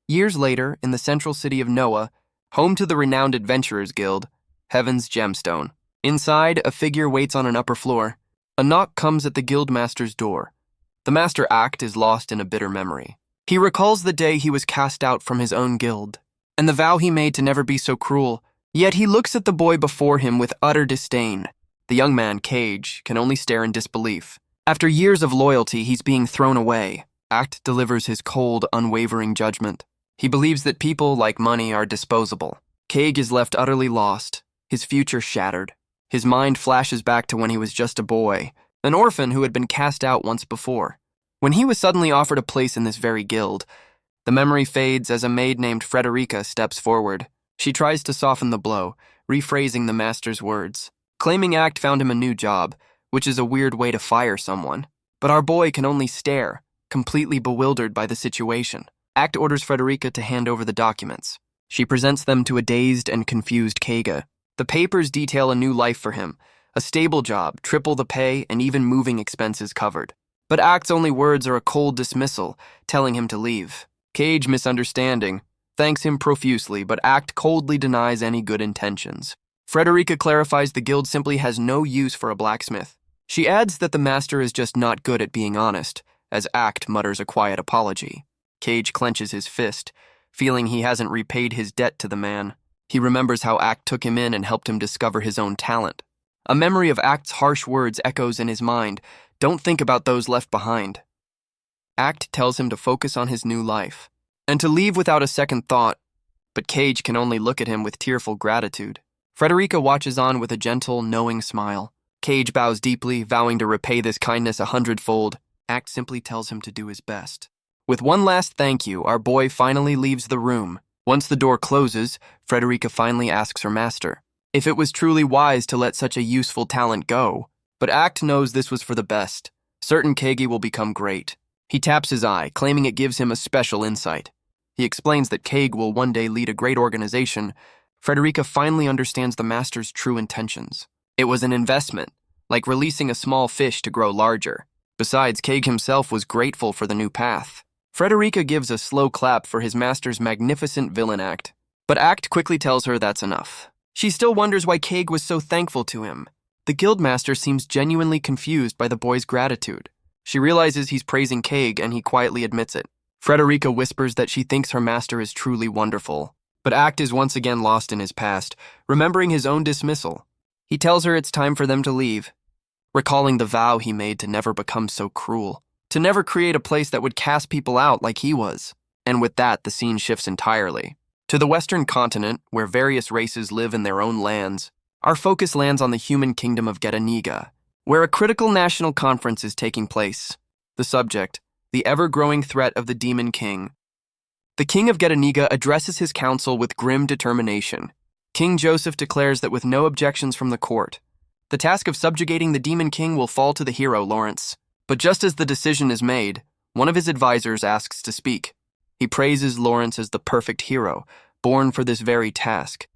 Years later, in the central city of Noah, home to the renowned Adventurers Guild, Heaven's Gemstone. Inside, a figure waits on an upper floor. A knock comes at the guildmaster's door. The master Act is lost in a bitter memory. He recalls the day he was cast out from his own guild, and the vow he made to never be so cruel. Yet he looks at the boy before him with utter disdain. The young man, Cage, can only stare in disbelief. After years of loyalty, he's being thrown away. Act delivers his cold, unwavering judgment. He believes that people, like money, are disposable. Cage is left utterly lost, his future shattered. His mind flashes back to when he was just a boy, an orphan who had been cast out once before. When he was suddenly offered a place in this very guild, the memory fades as a maid named Frederica steps forward. She tries to soften the blow, rephrasing the master's words, claiming Act found him a new job, which is a weird way to fire someone. But our boy can only stare, completely bewildered by the situation. Act orders Frederica to hand over the documents. She presents them to a dazed and confused Kega. The papers detail a new life for him, a stable job, triple the pay, and even moving expenses covered. But Act's only words are a cold dismissal, telling him to leave. Cage, misunderstanding, thanks him profusely, but Act coldly denies any good intentions. Frederica clarifies the guild simply has no use for a blacksmith. She adds that the master is just not good at being honest, as Act mutters a quiet apology. Cage clenches his fist, feeling he hasn't repaid his debt to the man. He remembers how Act took him in and helped him discover his own talent. A memory of Act's harsh words echoes in his mind. Don't think about those left behind. Act tells him to focus on his new life, and to leave without a second thought, but Cage can only look at him with tearful gratitude. Frederica watches on with a gentle, knowing smile. Cage bows deeply, vowing to repay this kindness 100-fold. Act simply tells him to do his best. With one last thank you, our boy finally leaves the room. Once the door closes, Frederica finally asks her master if it was truly wise to let such a useful talent go. But Act knows this was for the best. Certain Kagi will become great. He taps his eye, claiming it gives him a special insight. He explains that Kag will one day lead a great organization. Frederica finally understands the master's true intentions. It was an investment, like releasing a small fish to grow larger. Besides, Kag himself was grateful for the new path. Frederica gives a slow clap for his master's magnificent villain act, but Act quickly tells her that's enough. She still wonders why Kag was so thankful to him. The guildmaster seems genuinely confused by the boy's gratitude. She realizes he's praising Kag, and he quietly admits it. Frederica whispers that she thinks her master is truly wonderful, but Act is once again lost in his past, remembering his own dismissal. He tells her it's time for them to leave, recalling the vow he made to never become so cruel, to never create a place that would cast people out like he was. And with that, the scene shifts entirely. To the Western continent, where various races live in their own lands, our focus lands on the human kingdom of Getaniga, where a critical national conference is taking place. The subject, the ever-growing threat of the Demon King. The King of Getaniga addresses his council with grim determination. King Joseph declares that with no objections from the court, the task of subjugating the Demon King will fall to the hero, Lawrence. But just as the decision is made, one of his advisors asks to speak. He praises Lawrence as the perfect hero, born for this very task.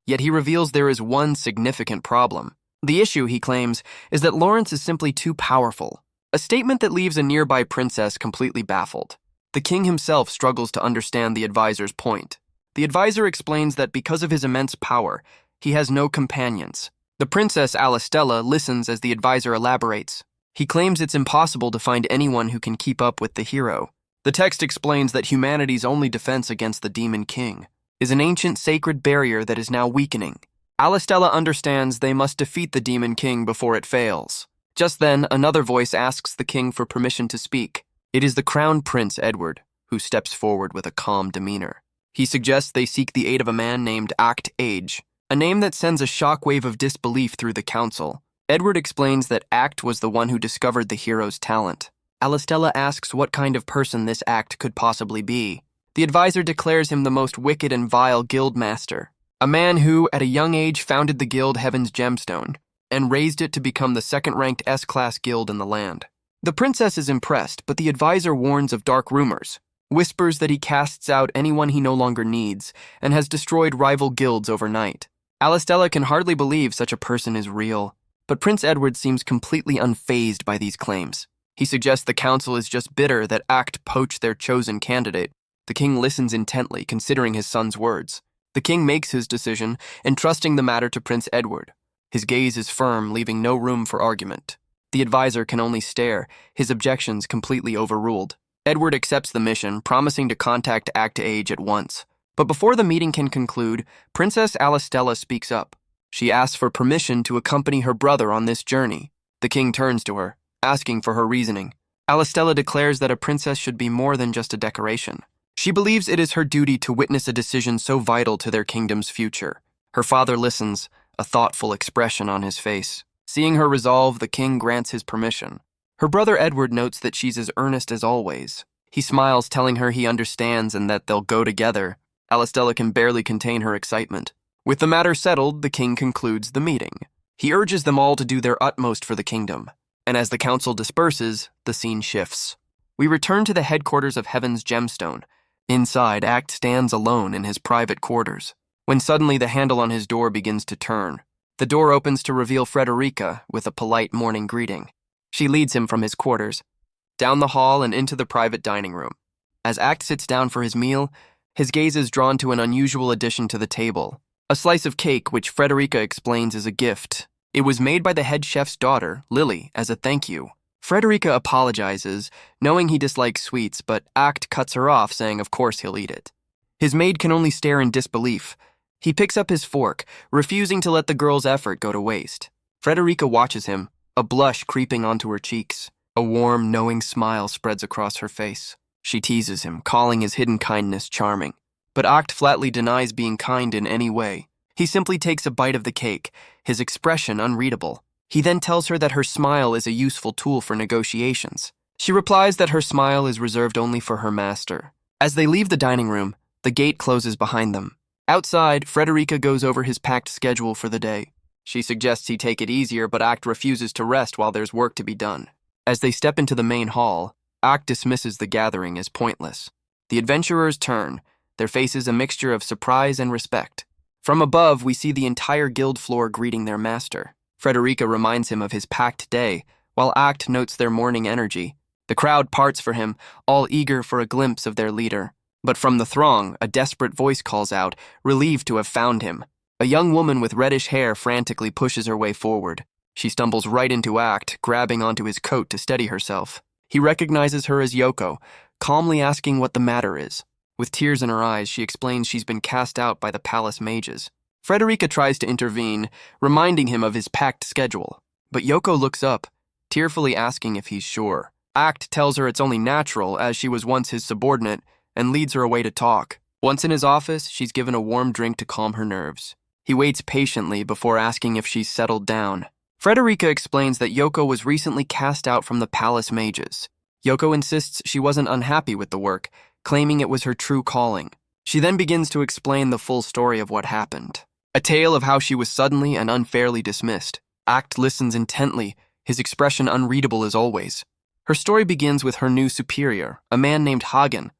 Yet he reveals there is one significant problem. The issue, he claims, is that Lawrence is simply too powerful, a statement that leaves a nearby princess completely baffled. The king himself struggles to understand the advisor's point. The advisor explains that because of his immense power, he has no companions. The princess Alistella listens as the advisor elaborates. He claims it's impossible to find anyone who can keep up with the hero. The text explains that humanity's only defense against the Demon King is an ancient sacred barrier that is now weakening. Alistella understands they must defeat the Demon King before it fails. Just then, another voice asks the king for permission to speak. It is the Crown Prince Edward, who steps forward with a calm demeanor. He suggests they seek the aid of a man named Act Age, a name that sends a shockwave of disbelief through the council. Edward explains that Act was the one who discovered the hero's talent. Alistella asks what kind of person this Act could possibly be. The advisor declares him the most wicked and vile guildmaster, a man who, at a young age, founded the guild Heaven's Gemstone and raised it to become the second-ranked S-class guild in the land. The princess is impressed, but the advisor warns of dark rumors, whispers that he casts out anyone he no longer needs, and has destroyed rival guilds overnight. Alistella can hardly believe such a person is real, but Prince Edward seems completely unfazed by these claims. He suggests the council is just bitter that Act poached their chosen candidate The king listens intently, considering his son's words. The king makes his decision, entrusting the matter to Prince Edward. His gaze is firm, leaving no room for argument. The advisor can only stare, his objections completely overruled. Edward accepts the mission, promising to contact Act Age at once. But before the meeting can conclude, Princess Alistella speaks up. She asks for permission to accompany her brother on this journey. The king turns to her, asking for her reasoning. Alistella declares that a princess should be more than just a decoration. She believes it is her duty to witness a decision so vital to their kingdom's future. Her father listens, a thoughtful expression on his face. Seeing her resolve, the king grants his permission. Her brother Edward notes that she's as earnest as always. He smiles, telling her he understands and that they'll go together. Alistella can barely contain her excitement. With the matter settled, the king concludes the meeting. He urges them all to do their utmost for the kingdom. And as the council disperses, the scene shifts. We return to the headquarters of Heaven's Gemstone. Inside, Act stands alone in his private quarters, when suddenly the handle on his door begins to turn. The door opens to reveal Frederica with a polite morning greeting. She leads him from his quarters, down the hall and into the private dining room. As Act sits down for his meal, his gaze is drawn to an unusual addition to the table, a slice of cake which Frederica explains is a gift. It was made by the head chef's daughter, Lily, as a thank you. Frederica apologizes, knowing he dislikes sweets, but Act cuts her off, saying of course he'll eat it. His maid can only stare in disbelief. He picks up his fork, refusing to let the girl's effort go to waste. Frederica watches him, a blush creeping onto her cheeks. A warm, knowing smile spreads across her face. She teases him, calling his hidden kindness charming. But Act flatly denies being kind in any way. He simply takes a bite of the cake, his expression unreadable. He then tells her that her smile is a useful tool for negotiations. She replies that her smile is reserved only for her master. As they leave the dining room, the gate closes behind them. Outside, Frederica goes over his packed schedule for the day. She suggests he take it easier, but Act refuses to rest while there's work to be done. As they step into the main hall, Act dismisses the gathering as pointless. The adventurers turn, their faces a mixture of surprise and respect. From above, we see the entire guild floor greeting their master. Frederica reminds him of his packed day, while Act notes their morning energy. The crowd parts for him, all eager for a glimpse of their leader. But from the throng, a desperate voice calls out, relieved to have found him. A young woman with reddish hair frantically pushes her way forward. She stumbles right into Act, grabbing onto his coat to steady herself. He recognizes her as Yoko, calmly asking what the matter is. With tears in her eyes, she explains she's been cast out by the palace mages. Frederica tries to intervene, reminding him of his packed schedule. But Yoko looks up, tearfully asking if he's sure. Act tells her it's only natural, as she was once his subordinate, and leads her away to talk. Once in his office, she's given a warm drink to calm her nerves. He waits patiently before asking if she's settled down. Frederica explains that Yoko was recently cast out from the palace mages. Yoko insists she wasn't unhappy with the work, claiming it was her true calling. She then begins to explain the full story of what happened. A tale of how she was suddenly and unfairly dismissed. Act listens intently, his expression unreadable as always. Her story begins with her new superior, a man named Hagen.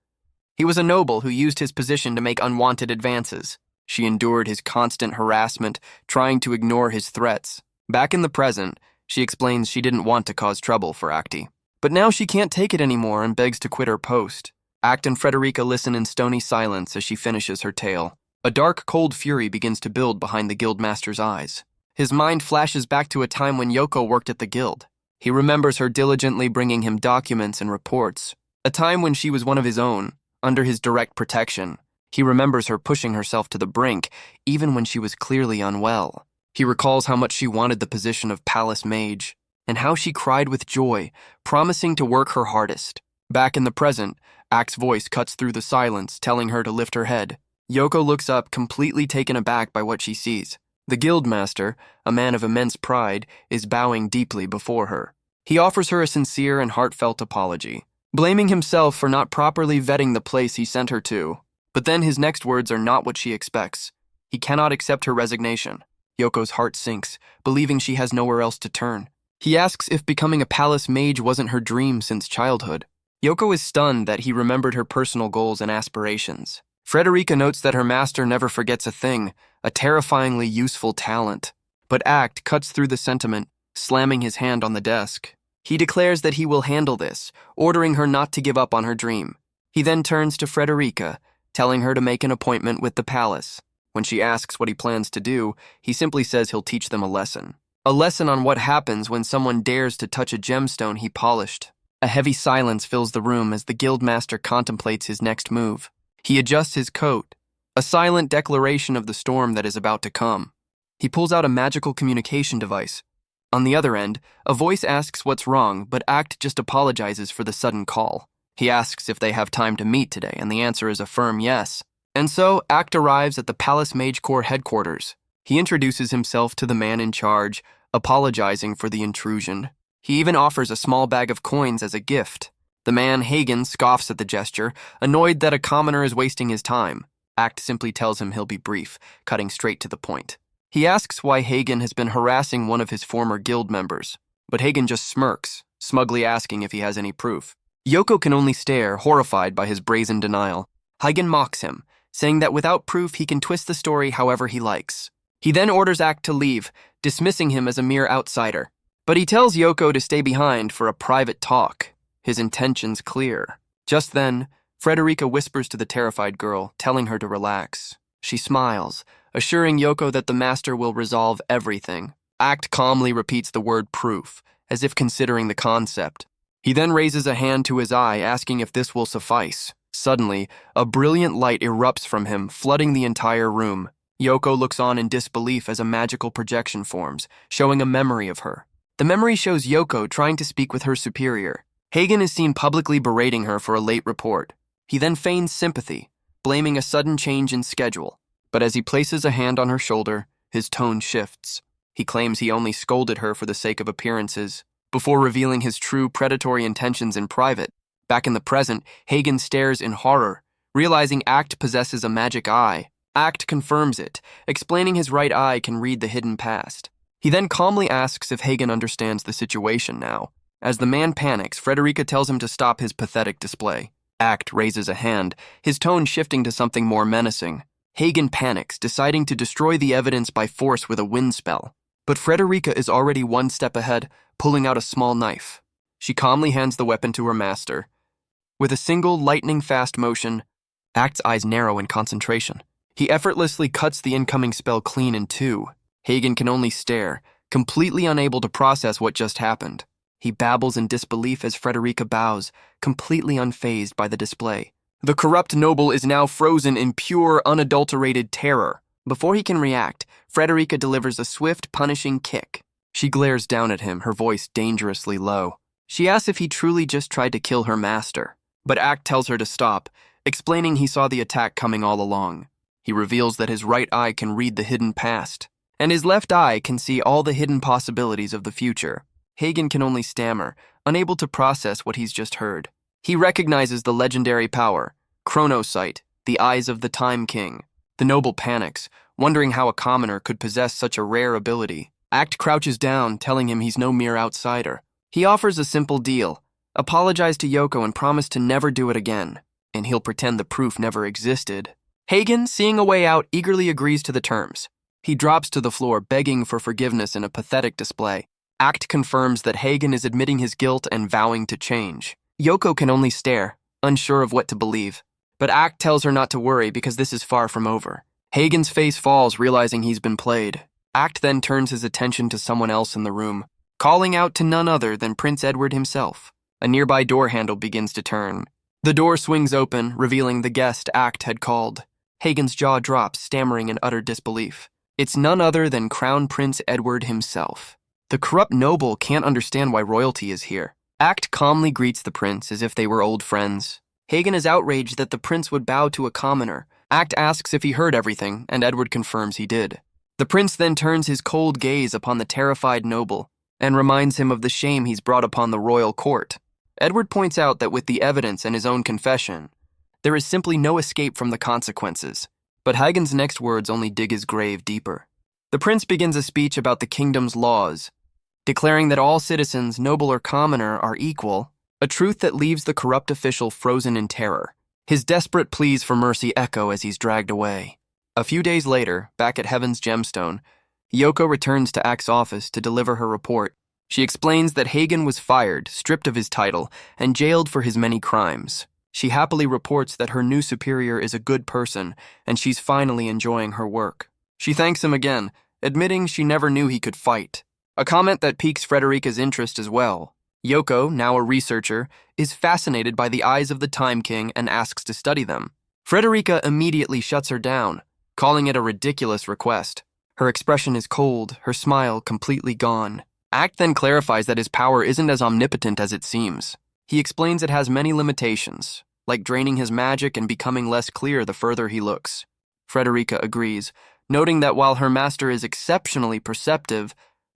He was a noble who used his position to make unwanted advances. She endured his constant harassment, trying to ignore his threats. Back in the present, she explains she didn't want to cause trouble for Acti. But now she can't take it anymore and begs to quit her post. Act and Frederica listen in stony silence as she finishes her tale. A dark, cold fury begins to build behind the guildmaster's eyes. His mind flashes back to a time when Yoko worked at the guild. He remembers her diligently bringing him documents and reports. A time when she was one of his own, under his direct protection. He remembers her pushing herself to the brink, even when she was clearly unwell. He recalls how much she wanted the position of palace mage, and how she cried with joy, promising to work her hardest. Back in the present, Act's voice cuts through the silence, telling her to lift her head. Yoko looks up, completely taken aback by what she sees. The guildmaster, a man of immense pride, is bowing deeply before her. He offers her a sincere and heartfelt apology, blaming himself for not properly vetting the place he sent her to. But then his next words are not what she expects. He cannot accept her resignation. Yoko's heart sinks, believing she has nowhere else to turn. He asks if becoming a palace mage wasn't her dream since childhood. Yoko is stunned that he remembered her personal goals and aspirations. Frederica notes that her master never forgets a thing, a terrifyingly useful talent. But Act cuts through the sentiment, slamming his hand on the desk. He declares that he will handle this, ordering her not to give up on her dream. He then turns to Frederica, telling her to make an appointment with the palace. When she asks what he plans to do, he simply says he'll teach them a lesson. A lesson on what happens when someone dares to touch a gemstone he polished. A heavy silence fills the room as the guildmaster contemplates his next move. He adjusts his coat, a silent declaration of the storm that is about to come. He pulls out a magical communication device. On the other end, a voice asks what's wrong, but Act just apologizes for the sudden call. He asks if they have time to meet today, and the answer is a firm yes. And so, Act arrives at the Palace Mage Corps headquarters. He introduces himself to the man in charge, apologizing for the intrusion. He even offers a small bag of coins as a gift. The man, Hagen, scoffs at the gesture, annoyed that a commoner is wasting his time. Act simply tells him he'll be brief, cutting straight to the point. He asks why Hagen has been harassing one of his former guild members, but Hagen just smirks, smugly asking if he has any proof. Yoko can only stare, horrified by his brazen denial. Hagen mocks him, saying that without proof he can twist the story however he likes. He then orders Act to leave, dismissing him as a mere outsider. But he tells Yoko to stay behind for a private talk, his intentions clear. Just then, Frederica whispers to the terrified girl, telling her to relax. She smiles, assuring Yoko that the master will resolve everything. Act calmly repeats the word proof, as if considering the concept. He then raises a hand to his eye, asking if this will suffice. Suddenly, a brilliant light erupts from him, flooding the entire room. Yoko looks on in disbelief as a magical projection forms, showing a memory of her. The memory shows Yoko trying to speak with her superior. Hagen is seen publicly berating her for a late report. He then feigns sympathy, blaming a sudden change in schedule. But as he places a hand on her shoulder, his tone shifts. He claims he only scolded her for the sake of appearances, before revealing his true predatory intentions in private. Back in the present, Hagen stares in horror, realizing Act possesses a magic eye. Act confirms it, explaining his right eye can read the hidden past. He then calmly asks if Hagen understands the situation now. As the man panics, Frederica tells him to stop his pathetic display. Act raises a hand, his tone shifting to something more menacing. Hagen panics, deciding to destroy the evidence by force with a wind spell. But Frederica is already one step ahead, pulling out a small knife. She calmly hands the weapon to her master. With a single lightning-fast motion, Act's eyes narrow in concentration. He effortlessly cuts the incoming spell clean in two. Hagen can only stare, completely unable to process what just happened. He babbles in disbelief as Frederica bows, completely unfazed by the display. The corrupt noble is now frozen in pure, unadulterated terror. Before he can react, Frederica delivers a swift, punishing kick. She glares down at him, her voice dangerously low. She asks if he truly just tried to kill her master. But Act tells her to stop, explaining he saw the attack coming all along. He reveals that his right eye can read the hidden past, and his left eye can see all the hidden possibilities of the future. Hagen can only stammer, unable to process what he's just heard. He recognizes the legendary power, Chronosight, the eyes of the Time King. The noble panics, wondering how a commoner could possess such a rare ability. Act crouches down, telling him he's no mere outsider. He offers a simple deal, apologize to Yoko and promise to never do it again, and he'll pretend the proof never existed. Hagen, seeing a way out, eagerly agrees to the terms. He drops to the floor, begging for forgiveness in a pathetic display. Act confirms that Hagen is admitting his guilt and vowing to change. Yoko can only stare, unsure of what to believe. But Act tells her not to worry because this is far from over. Hagen's face falls, realizing he's been played. Act then turns his attention to someone else in the room, calling out to none other than Prince Edward himself. A nearby door handle begins to turn. The door swings open, revealing the guest Act had called. Hagen's jaw drops, stammering in utter disbelief. It's none other than Crown Prince Edward himself. The corrupt noble can't understand why royalty is here. Act calmly greets the prince as if they were old friends. Hagen is outraged that the prince would bow to a commoner. Act asks if he heard everything, and Edward confirms he did. The prince then turns his cold gaze upon the terrified noble and reminds him of the shame he's brought upon the royal court. Edward points out that with the evidence and his own confession, there is simply no escape from the consequences. But Hagen's next words only dig his grave deeper. The prince begins a speech about the kingdom's laws, declaring that all citizens, noble or commoner, are equal, a truth that leaves the corrupt official frozen in terror. His desperate pleas for mercy echo as he's dragged away. A few days later, back at Heaven's Gemstone, Yoko returns to Act's office to deliver her report. She explains that Hagen was fired, stripped of his title, and jailed for his many crimes. She happily reports that her new superior is a good person and she's finally enjoying her work. She thanks him again, admitting she never knew he could fight, a comment that piques Frederica's interest as well. Yoko, now a researcher, is fascinated by the eyes of the Time King and asks to study them. Frederica immediately shuts her down, calling it a ridiculous request. Her expression is cold, her smile completely gone. Act then clarifies that his power isn't as omnipotent as it seems. He explains it has many limitations, like draining his magic and becoming less clear the further he looks. Frederica agrees, noting that while her master is exceptionally perceptive,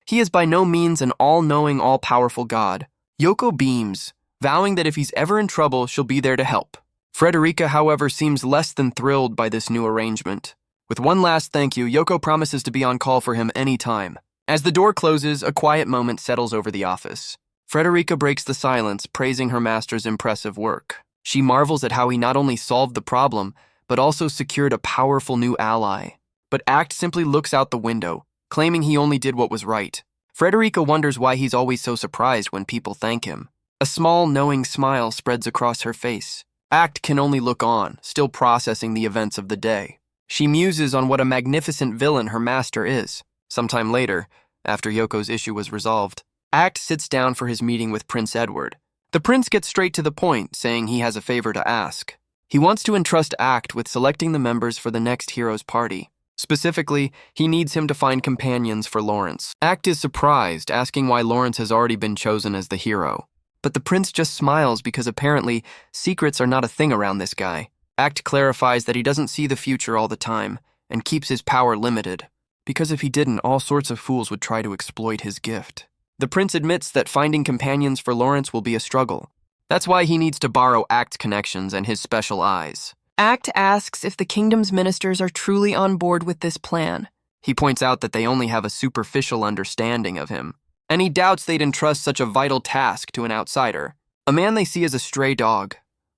he is by no means an all-knowing, all-powerful god. Yoko beams, vowing that if he's ever in trouble, she'll be there to help. Frederica, however, seems less than thrilled by this new arrangement. With one last thank you, Yoko promises to be on call for him any time. As the door closes, a quiet moment settles over the office. Frederica breaks the silence, praising her master's impressive work. She marvels at how he not only solved the problem, but also secured a powerful new ally. But Act simply looks out the window, claiming he only did what was right. Frederica wonders why he's always so surprised when people thank him. A small, knowing smile spreads across her face. Act can only look on, still processing the events of the day. She muses on what a magnificent villain her master is. Sometime later, after Yoko's issue was resolved, Act sits down for his meeting with Prince Edward. The prince gets straight to the point, saying he has a favor to ask. He wants to entrust Act with selecting the members for the next hero's party. Specifically, he needs him to find companions for Lawrence. Act is surprised, asking why Lawrence has already been chosen as the hero. But the prince just smiles because apparently secrets are not a thing around this guy. Act clarifies that he doesn't see the future all the time and keeps his power limited, because if he didn't, all sorts of fools would try to exploit his gift. The prince admits that finding companions for Lawrence will be a struggle. That's why he needs to borrow Act's connections and his special eyes. Act asks if the kingdom's ministers are truly on board with this plan. He points out that they only have a superficial understanding of him, and he doubts they'd entrust such a vital task to an outsider, a man they see as a stray dog,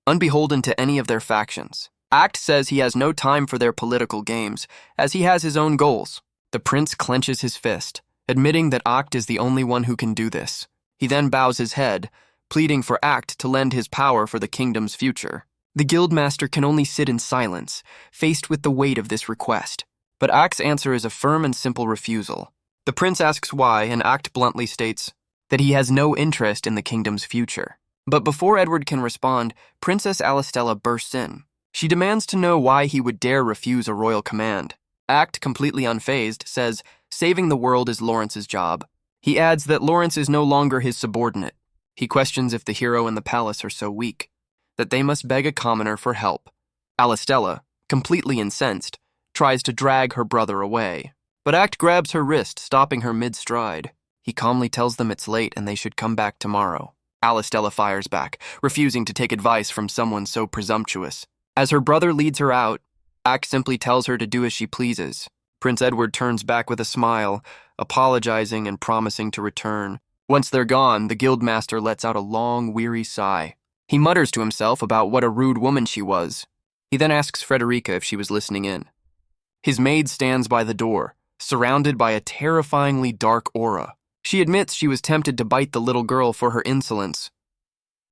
unbeholden to any of their factions. Act says he has no time for their political games, as he has his own goals. The prince clenches his fist, admitting that Act is the only one who can do this. He then bows his head, pleading for Act to lend his power for the kingdom's future. The guildmaster can only sit in silence, faced with the weight of this request. But Act's answer is a firm and simple refusal. The prince asks why, and Act bluntly states that he has no interest in the kingdom's future. But before Edward can respond, Princess Alistella bursts in. She demands to know why he would dare refuse a royal command. Act, completely unfazed, says saving the world is Lawrence's job. He adds that Lawrence is no longer his subordinate. He questions if the hero and the palace are so weak that they must beg a commoner for help. Alistella, completely incensed, tries to drag her brother away. But Act grabs her wrist, stopping her mid-stride. He calmly tells them it's late and they should come back tomorrow. Alistella fires back, refusing to take advice from someone so presumptuous. As her brother leads her out, Act simply tells her to do as she pleases. Prince Edward turns back with a smile, apologizing and promising to return. Once they're gone, the guildmaster lets out a long, weary sigh. He mutters to himself about what a rude woman she was. He then asks Frederica if she was listening in. His maid stands by the door, surrounded by a terrifyingly dark aura. She admits she was tempted to bite the little girl for her insolence.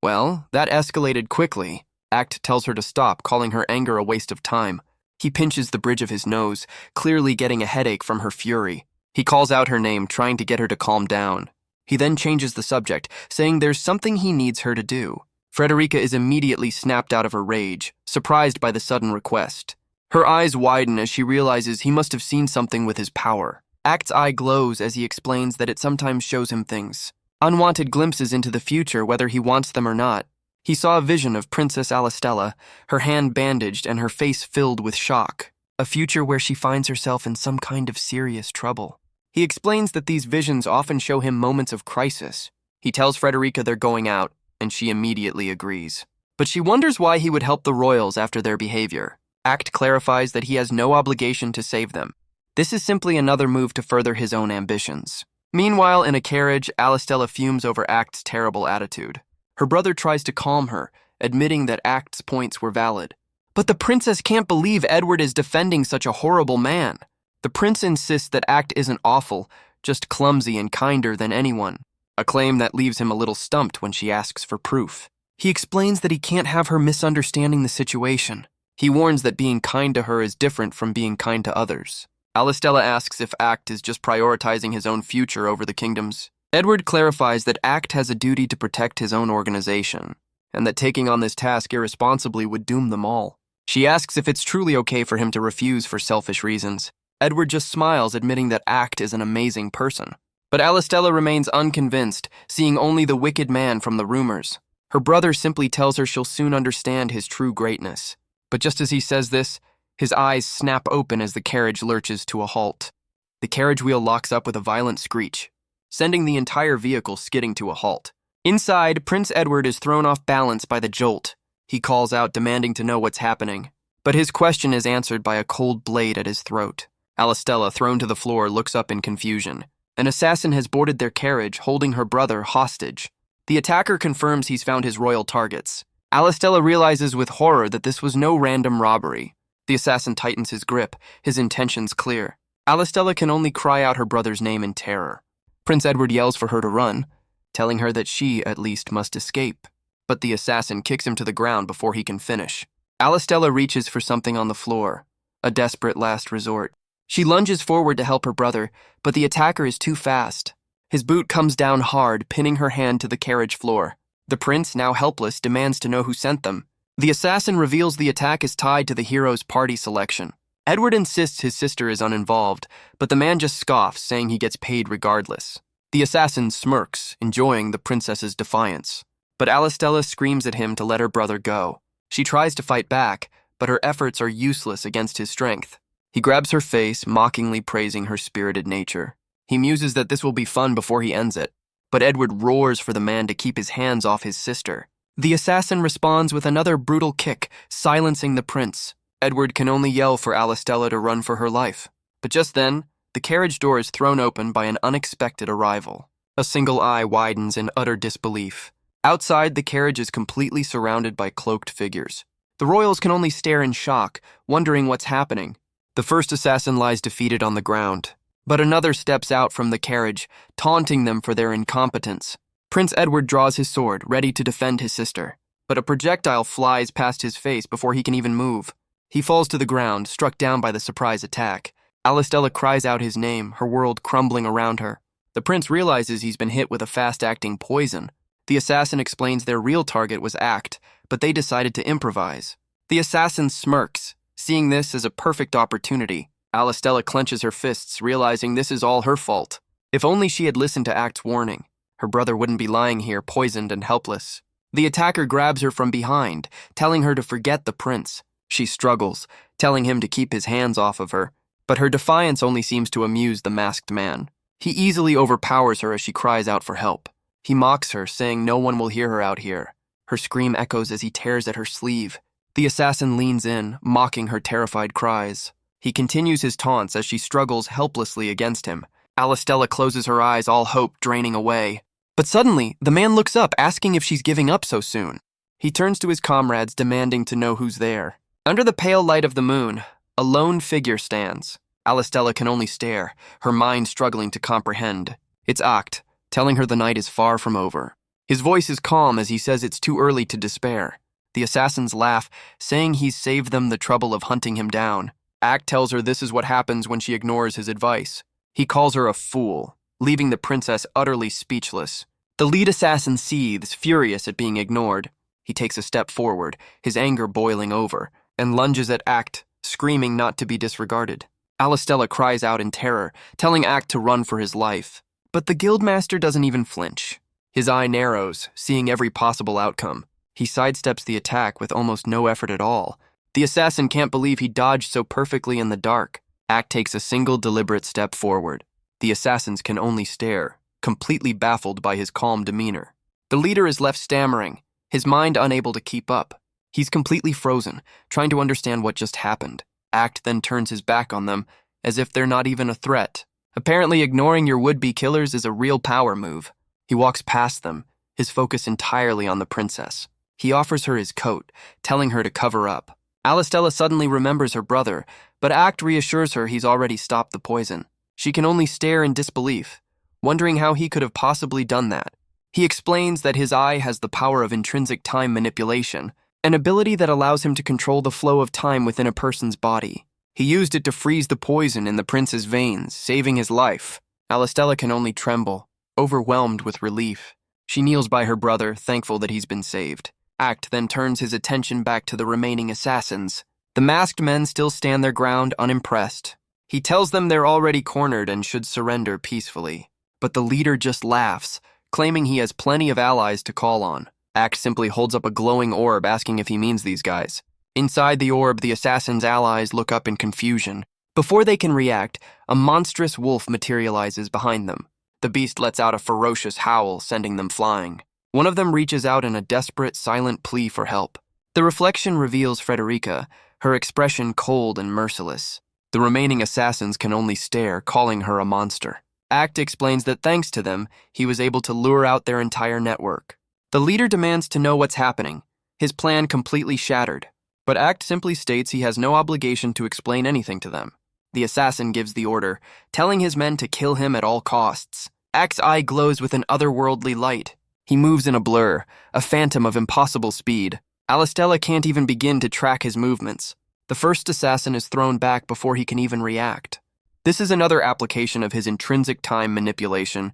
Well, that escalated quickly. Act tells her to stop, calling her anger a waste of time. He pinches the bridge of his nose, clearly getting a headache from her fury. He calls out her name, trying to get her to calm down. He then changes the subject, saying there's something he needs her to do. Frederica is immediately snapped out of her rage, surprised by the sudden request. Her eyes widen as she realizes he must have seen something with his power. Act's eye glows as he explains that it sometimes shows him things. Unwanted glimpses into the future, whether he wants them or not. He saw a vision of Princess Alistella, her hand bandaged and her face filled with shock. A future where she finds herself in some kind of serious trouble. He explains that these visions often show him moments of crisis. He tells Frederica they're going out, and she immediately agrees. But she wonders why he would help the royals after their behavior. Act clarifies that he has no obligation to save them. This is simply another move to further his own ambitions. Meanwhile, in a carriage, Alistella fumes over Act's terrible attitude. Her brother tries to calm her, admitting that Act's points were valid. But the princess can't believe Edward is defending such a horrible man. The prince insists that Act isn't awful, just clumsy and kinder than anyone, a claim that leaves him a little stumped when she asks for proof. He explains that he can't have her misunderstanding the situation. He warns that being kind to her is different from being kind to others. Alistella asks if Act is just prioritizing his own future over the kingdom's. Edward clarifies that Act has a duty to protect his own organization, and that taking on this task irresponsibly would doom them all. She asks if it's truly okay for him to refuse for selfish reasons. Edward just smiles, admitting that Act is an amazing person. But Alistella remains unconvinced, seeing only the wicked man from the rumors. Her brother simply tells her she'll soon understand his true greatness. But just as he says this, his eyes snap open as the carriage lurches to a halt. The carriage wheel locks up with a violent screech, sending the entire vehicle skidding to a halt. Inside, Prince Edward is thrown off balance by the jolt. He calls out, demanding to know what's happening. But his question is answered by a cold blade at his throat. Alistella, thrown to the floor, looks up in confusion. An assassin has boarded their carriage, holding her brother hostage. The attacker confirms he's found his royal targets. Alistella realizes with horror that this was no random robbery. The assassin tightens his grip, his intentions clear. Alistella can only cry out her brother's name in terror. Prince Edward yells for her to run, telling her that she, at least, must escape. But the assassin kicks him to the ground before he can finish. Alistella reaches for something on the floor, a desperate last resort. She lunges forward to help her brother, but the attacker is too fast. His boot comes down hard, pinning her hand to the carriage floor. The prince, now helpless, demands to know who sent them. The assassin reveals the attack is tied to the hero's party selection. Edward insists his sister is uninvolved, but the man just scoffs, saying he gets paid regardless. The assassin smirks, enjoying the princess's defiance. But Alistella screams at him to let her brother go. She tries to fight back, but her efforts are useless against his strength. He grabs her face, mockingly praising her spirited nature. He muses that this will be fun before he ends it, but Edward roars for the man to keep his hands off his sister. The assassin responds with another brutal kick, silencing the prince. Edward can only yell for Alistella to run for her life. But just then, the carriage door is thrown open by an unexpected arrival. A single eye widens in utter disbelief. Outside, the carriage is completely surrounded by cloaked figures. The royals can only stare in shock, wondering what's happening. The first assassin lies defeated on the ground, but another steps out from the carriage, taunting them for their incompetence. Prince Edward draws his sword, ready to defend his sister, but a projectile flies past his face before he can even move. He falls to the ground, struck down by the surprise attack. Alistella cries out his name, her world crumbling around her. The prince realizes he's been hit with a fast-acting poison. The assassin explains their real target was Act, but they decided to improvise. The assassin smirks, seeing this as a perfect opportunity. Alistella clenches her fists, realizing this is all her fault. If only she had listened to Act's warning, her brother wouldn't be lying here, poisoned and helpless. The attacker grabs her from behind, telling her to forget the prince. She struggles, telling him to keep his hands off of her, but her defiance only seems to amuse the masked man. He easily overpowers her as she cries out for help. He mocks her, saying no one will hear her out here. Her scream echoes as he tears at her sleeve. The assassin leans in, mocking her terrified cries. He continues his taunts as she struggles helplessly against him. Alistella closes her eyes, all hope draining away. But suddenly, the man looks up, asking if she's giving up so soon. He turns to his comrades, demanding to know who's there. Under the pale light of the moon, a lone figure stands. Alistella can only stare, her mind struggling to comprehend. It's Act, telling her the night is far from over. His voice is calm as he says it's too early to despair. The assassins laugh, saying he's saved them the trouble of hunting him down. Act tells her this is what happens when she ignores his advice. He calls her a fool, leaving the princess utterly speechless. The lead assassin seethes, furious at being ignored. He takes a step forward, his anger boiling over, and lunges at Act, screaming not to be disregarded. Alistella cries out in terror, telling Act to run for his life. But the guildmaster doesn't even flinch. His eye narrows, seeing every possible outcome. He sidesteps the attack with almost no effort at all. The assassin can't believe he dodged so perfectly in the dark. Act takes a single deliberate step forward. The assassins can only stare, completely baffled by his calm demeanor. The leader is left stammering, his mind unable to keep up. He's completely frozen, trying to understand what just happened. Act then turns his back on them, as if they're not even a threat. Apparently, ignoring your would-be killers is a real power move. He walks past them, his focus entirely on the princess. He offers her his coat, telling her to cover up. Alistella suddenly remembers her brother, but Act reassures her he's already stopped the poison. She can only stare in disbelief, wondering how he could have possibly done that. He explains that his eye has the power of intrinsic time manipulation, an ability that allows him to control the flow of time within a person's body. He used it to freeze the poison in the prince's veins, saving his life. Alistella can only tremble, overwhelmed with relief. She kneels by her brother, thankful that he's been saved. Act then turns his attention back to the remaining assassins. The masked men still stand their ground, unimpressed. He tells them they're already cornered and should surrender peacefully. But the leader just laughs, claiming he has plenty of allies to call on. Act simply holds up a glowing orb asking if he means these guys. Inside the orb, the assassin's allies look up in confusion. Before they can react, a monstrous wolf materializes behind them. The beast lets out a ferocious howl, sending them flying. One of them reaches out in a desperate, silent plea for help. The reflection reveals Frederica, her expression cold and merciless. The remaining assassins can only stare, calling her a monster. Act explains that thanks to them, he was able to lure out their entire network. The leader demands to know what's happening, his plan completely shattered. But Act simply states he has no obligation to explain anything to them. The assassin gives the order, telling his men to kill him at all costs. Act's eye glows with an otherworldly light. He moves in a blur, a phantom of impossible speed. Alistella can't even begin to track his movements. The first assassin is thrown back before he can even react. This is another application of his intrinsic time manipulation.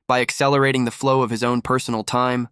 By accelerating the flow of his own personal time,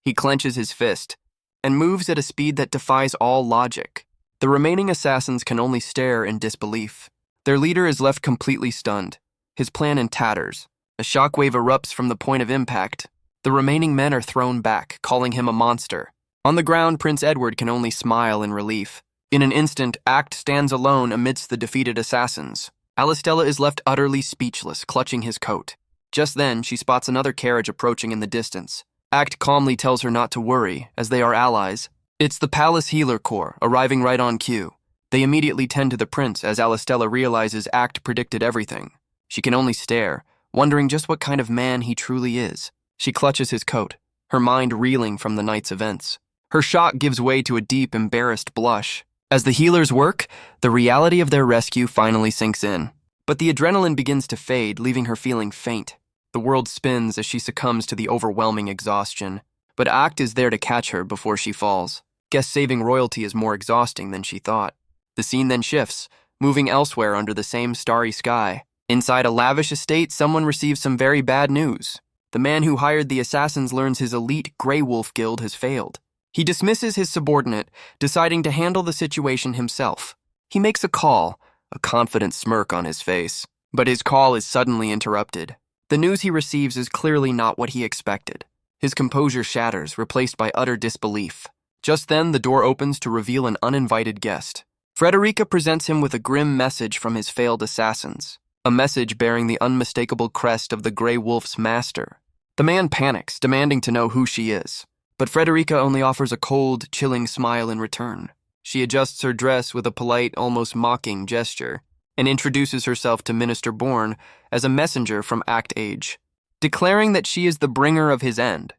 he clenches his fist and moves at a speed that defies all logic. The remaining assassins can only stare in disbelief. Their leader is left completely stunned, his plan in tatters. A shockwave erupts from the point of impact. The remaining men are thrown back, calling him a monster. On the ground, Prince Edward can only smile in relief. In an instant, Act stands alone amidst the defeated assassins. Alistella is left utterly speechless, clutching his coat. Just then, she spots another carriage approaching in the distance. Act calmly tells her not to worry, as they are allies. It's the Palace Healer Corps, arriving right on cue. They immediately tend to the prince as Alistella realizes Act predicted everything. She can only stare, wondering just what kind of man he truly is. She clutches his coat, her mind reeling from the night's events. Her shock gives way to a deep, embarrassed blush. As the healers work, the reality of their rescue finally sinks in. But the adrenaline begins to fade, leaving her feeling faint. The world spins as she succumbs to the overwhelming exhaustion. But Act is there to catch her before she falls. Guess saving royalty is more exhausting than she thought. The scene then shifts, moving elsewhere under the same starry sky. Inside a lavish estate, someone receives some very bad news. The man who hired the assassins learns his elite Grey Wolf Guild has failed. He dismisses his subordinate, deciding to handle the situation himself. He makes a call, a confident smirk on his face. But his call is suddenly interrupted. The news he receives is clearly not what he expected. His composure shatters, replaced by utter disbelief. Just then, the door opens to reveal an uninvited guest. Frederica presents him with a grim message from his failed assassins, a message bearing the unmistakable crest of the Grey Wolf's master. The man panics, demanding to know who she is. But Frederica only offers a cold, chilling smile in return. She adjusts her dress with a polite, almost mocking gesture, and introduces herself to Minister Bourne as a messenger from Act Age, declaring that she is the bringer of his end.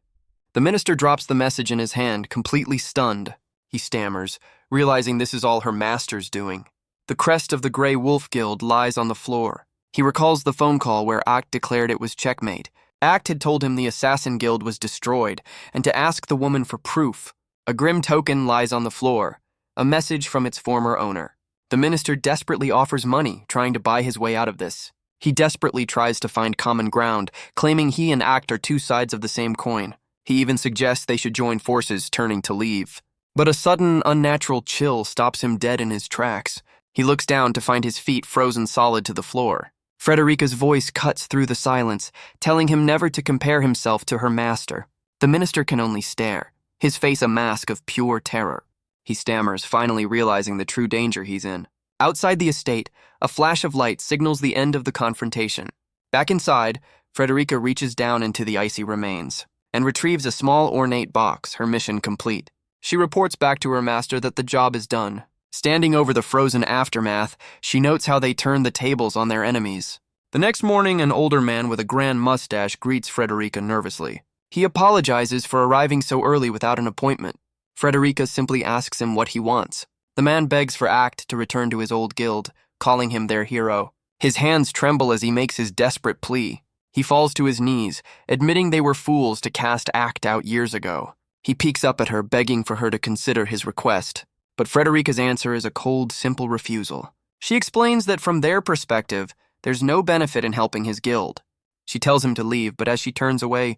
The minister drops the message in his hand, completely stunned. He stammers, realizing this is all her master's doing. The crest of the Grey Wolf Guild lies on the floor. He recalls the phone call where Act declared it was checkmate. Act had told him the Assassin Guild was destroyed, and to ask the woman for proof. A grim token lies on the floor, a message from its former owner. The minister desperately offers money, trying to buy his way out of this. He desperately tries to find common ground, claiming he and Act are two sides of the same coin. He even suggests they should join forces, turning to leave. But a sudden, unnatural chill stops him dead in his tracks. He looks down to find his feet frozen solid to the floor. Frederica's voice cuts through the silence, telling him never to compare himself to her master. The minister can only stare, his face a mask of pure terror. He stammers, finally realizing the true danger he's in. Outside the estate, a flash of light signals the end of the confrontation. Back inside, Frederica reaches down into the icy remains and retrieves a small ornate box, her mission complete. She reports back to her master that the job is done. Standing over the frozen aftermath, she notes how they turn the tables on their enemies. The next morning, an older man with a grand mustache greets Frederica nervously. He apologizes for arriving so early without an appointment. Frederica simply asks him what he wants. The man begs for Act to return to his old guild, calling him their hero. His hands tremble as he makes his desperate plea. He falls to his knees, admitting they were fools to cast Act out years ago. He peeks up at her, begging for her to consider his request. But Frederica's answer is a cold, simple refusal. She explains that from their perspective, there's no benefit in helping his guild. She tells him to leave, but as she turns away,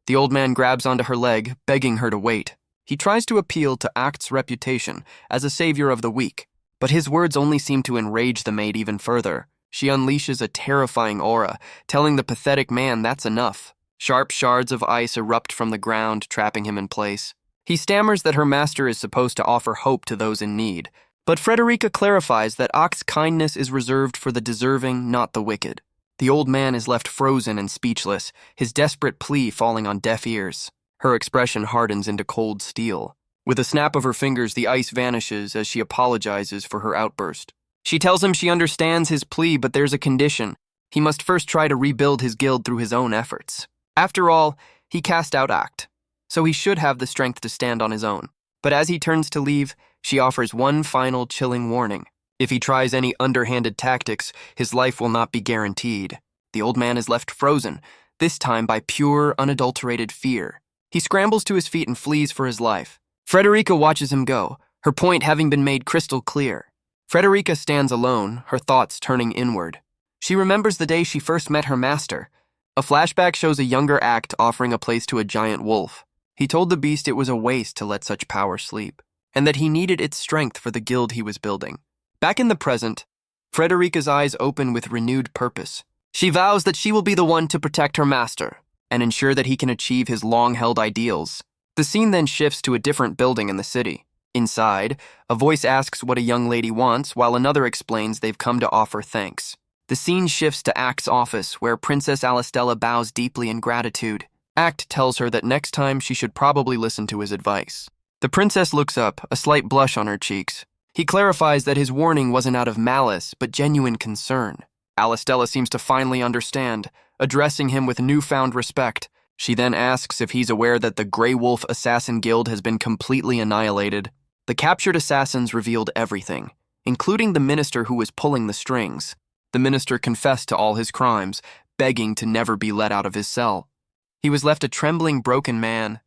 the old man grabs onto her leg, begging her to wait. He tries to appeal to Act's reputation as a savior of the weak, but his words only seem to enrage the maid even further. She unleashes a terrifying aura, telling the pathetic man that's enough. Sharp shards of ice erupt from the ground, trapping him in place. He stammers that her master is supposed to offer hope to those in need, but Frederica clarifies that Act's kindness is reserved for the deserving, not the wicked. The old man is left frozen and speechless, his desperate plea falling on deaf ears. Her expression hardens into cold steel. With a snap of her fingers, the ice vanishes as she apologizes for her outburst. She tells him she understands his plea, but there's a condition. He must first try to rebuild his guild through his own efforts. After all, he cast out Act, so he should have the strength to stand on his own. But as he turns to leave, she offers one final chilling warning. If he tries any underhanded tactics, his life will not be guaranteed. The old man is left frozen, this time by pure, unadulterated fear. He scrambles to his feet and flees for his life. Frederica watches him go, her point having been made crystal clear. Frederica stands alone, her thoughts turning inward. She remembers the day she first met her master. A flashback shows a younger Act offering a place to a giant wolf. He told the beast it was a waste to let such power sleep, and that he needed its strength for the guild he was building. Back in the present, Frederica's eyes open with renewed purpose. She vows that she will be the one to protect her master and ensure that he can achieve his long-held ideals. The scene then shifts to a different building in the city. Inside, a voice asks what a young lady wants, while another explains they've come to offer thanks. The scene shifts to Act's office, where Princess Alistella bows deeply in gratitude. Act tells her that next time she should probably listen to his advice. The princess looks up, a slight blush on her cheeks. He clarifies that his warning wasn't out of malice, but genuine concern. Alistella seems to finally understand, addressing him with newfound respect. She then asks if he's aware that the Grey Wolf Assassin Guild has been completely annihilated. The captured assassins revealed everything, including the minister who was pulling the strings. The minister confessed to all his crimes, begging to never be let out of his cell. He was left a trembling, broken man.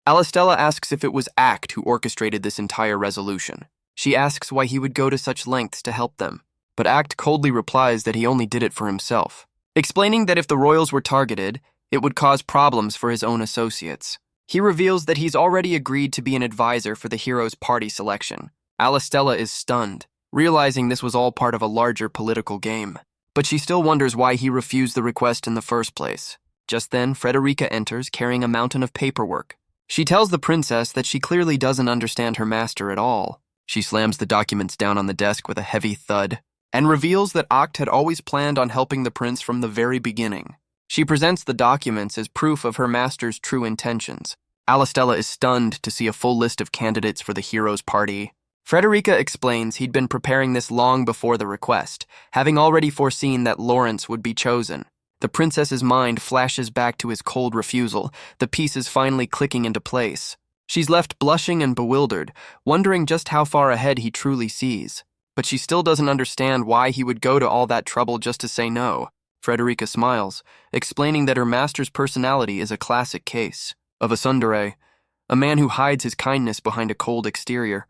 Alistella asks if it was Act who orchestrated this entire resolution. She asks why he would go to such lengths to help them, but Act coldly replies that he only did it for himself, explaining that if the royals were targeted, it would cause problems for his own associates. He reveals that he's already agreed to be an advisor for the hero's party selection. Alistella is stunned, realizing this was all part of a larger political game, but she still wonders why he refused the request in the first place. Just then, Frederica enters, carrying a mountain of paperwork. She tells the princess that she clearly doesn't understand her master at all. She slams the documents down on the desk with a heavy thud, and reveals that Act had always planned on helping the prince from the very beginning. She presents the documents as proof of her master's true intentions. Alistella is stunned to see a full list of candidates for the hero's party. Frederica explains he'd been preparing this long before the request, having already foreseen that Lawrence would be chosen. The princess's mind flashes back to his cold refusal, the pieces finally clicking into place. She's left blushing and bewildered, wondering just how far ahead he truly sees. But she still doesn't understand why he would go to all that trouble just to say no. Frederica smiles, explaining that her master's personality is a classic case of a tsundere, a man who hides his kindness behind a cold exterior.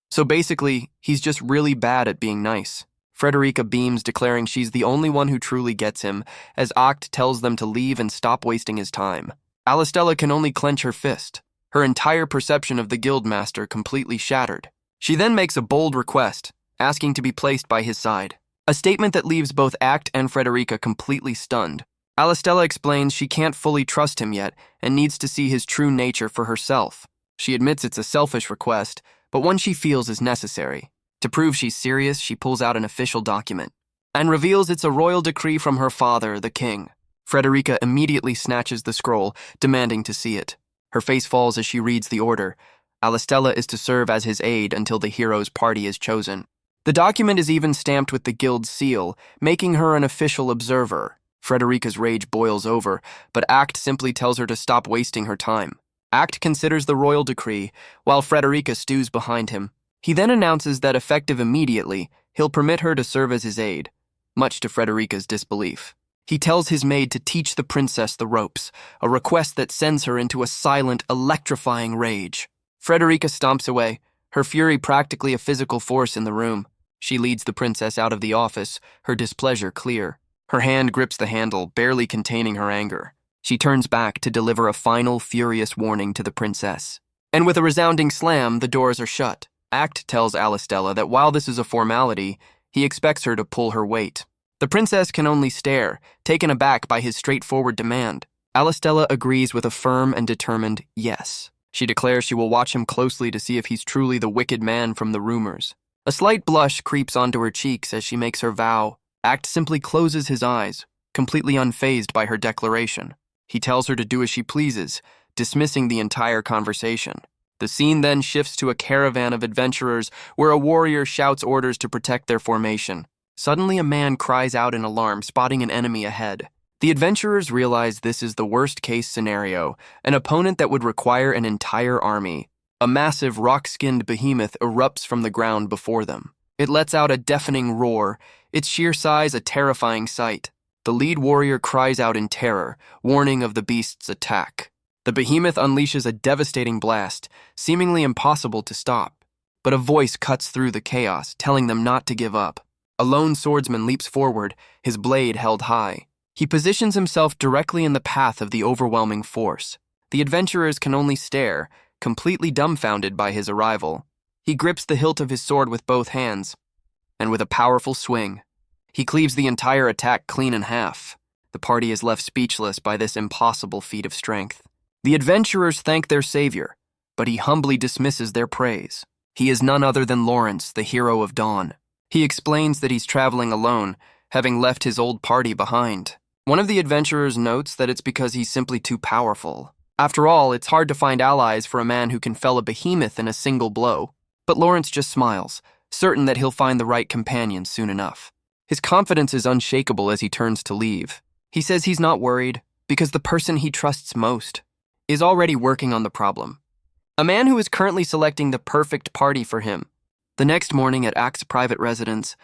So basically, he's just really bad at being nice. Frederica beams, declaring she's the only one who truly gets him, as Act tells them to leave and stop wasting his time. Alistella can only clench her fist, her entire perception of the guildmaster completely shattered. She then makes a bold request, asking to be placed by his side, a statement that leaves both Act and Frederica completely stunned. Alistella explains she can't fully trust him yet and needs to see his true nature for herself. She admits it's a selfish request, but one she feels is necessary. To prove she's serious, she pulls out an official document and reveals it's a royal decree from her father, the king. Frederica immediately snatches the scroll, demanding to see it. Her face falls as she reads the order. Alistella is to serve as his aide until the hero's party is chosen. The document is even stamped with the guild's seal, making her an official observer. Frederica's rage boils over, but Act simply tells her to stop wasting her time. Act considers the royal decree, while Frederica stews behind him. He then announces that effective immediately, he'll permit her to serve as his aide, much to Frederica's disbelief. He tells his maid to teach the princess the ropes, a request that sends her into a silent, electrifying rage. Frederica stomps away, her fury practically a physical force in the room. She leads the princess out of the office, her displeasure clear. Her hand grips the handle, barely containing her anger. She turns back to deliver a final, furious warning to the princess. And with a resounding slam, the doors are shut. Act tells Alistella that while this is a formality, he expects her to pull her weight. The princess can only stare, taken aback by his straightforward demand. Alistella agrees with a firm and determined yes. She declares she will watch him closely to see if he's truly the wicked man from the rumors. A slight blush creeps onto her cheeks as she makes her vow. Act simply closes his eyes, completely unfazed by her declaration. He tells her to do as she pleases, dismissing the entire conversation. The scene then shifts to a caravan of adventurers where a warrior shouts orders to protect their formation. Suddenly, a man cries out in alarm, spotting an enemy ahead. The adventurers realize this is the worst-case scenario, an opponent that would require an entire army. A massive, rock-skinned behemoth erupts from the ground before them. It lets out a deafening roar, its sheer size a terrifying sight. The lead warrior cries out in terror, warning of the beast's attack. The behemoth unleashes a devastating blast, seemingly impossible to stop. But a voice cuts through the chaos, telling them not to give up. A lone swordsman leaps forward, his blade held high. He positions himself directly in the path of the overwhelming force. The adventurers can only stare, completely dumbfounded by his arrival. He grips the hilt of his sword with both hands, and with a powerful swing, he cleaves the entire attack clean in half. The party is left speechless by this impossible feat of strength. The adventurers thank their savior, but he humbly dismisses their praise. He is none other than Lawrence, the hero of Dawn. He explains that he's traveling alone, having left his old party behind. One of the adventurers notes that it's because he's simply too powerful. After all, it's hard to find allies for a man who can fell a behemoth in a single blow. But Lawrence just smiles, certain that he'll find the right companion soon enough. His confidence is unshakable as he turns to leave. He says he's not worried, because the person he trusts most is already working on the problem. A man who is currently selecting the perfect party for him. The next morning at Act's private residence,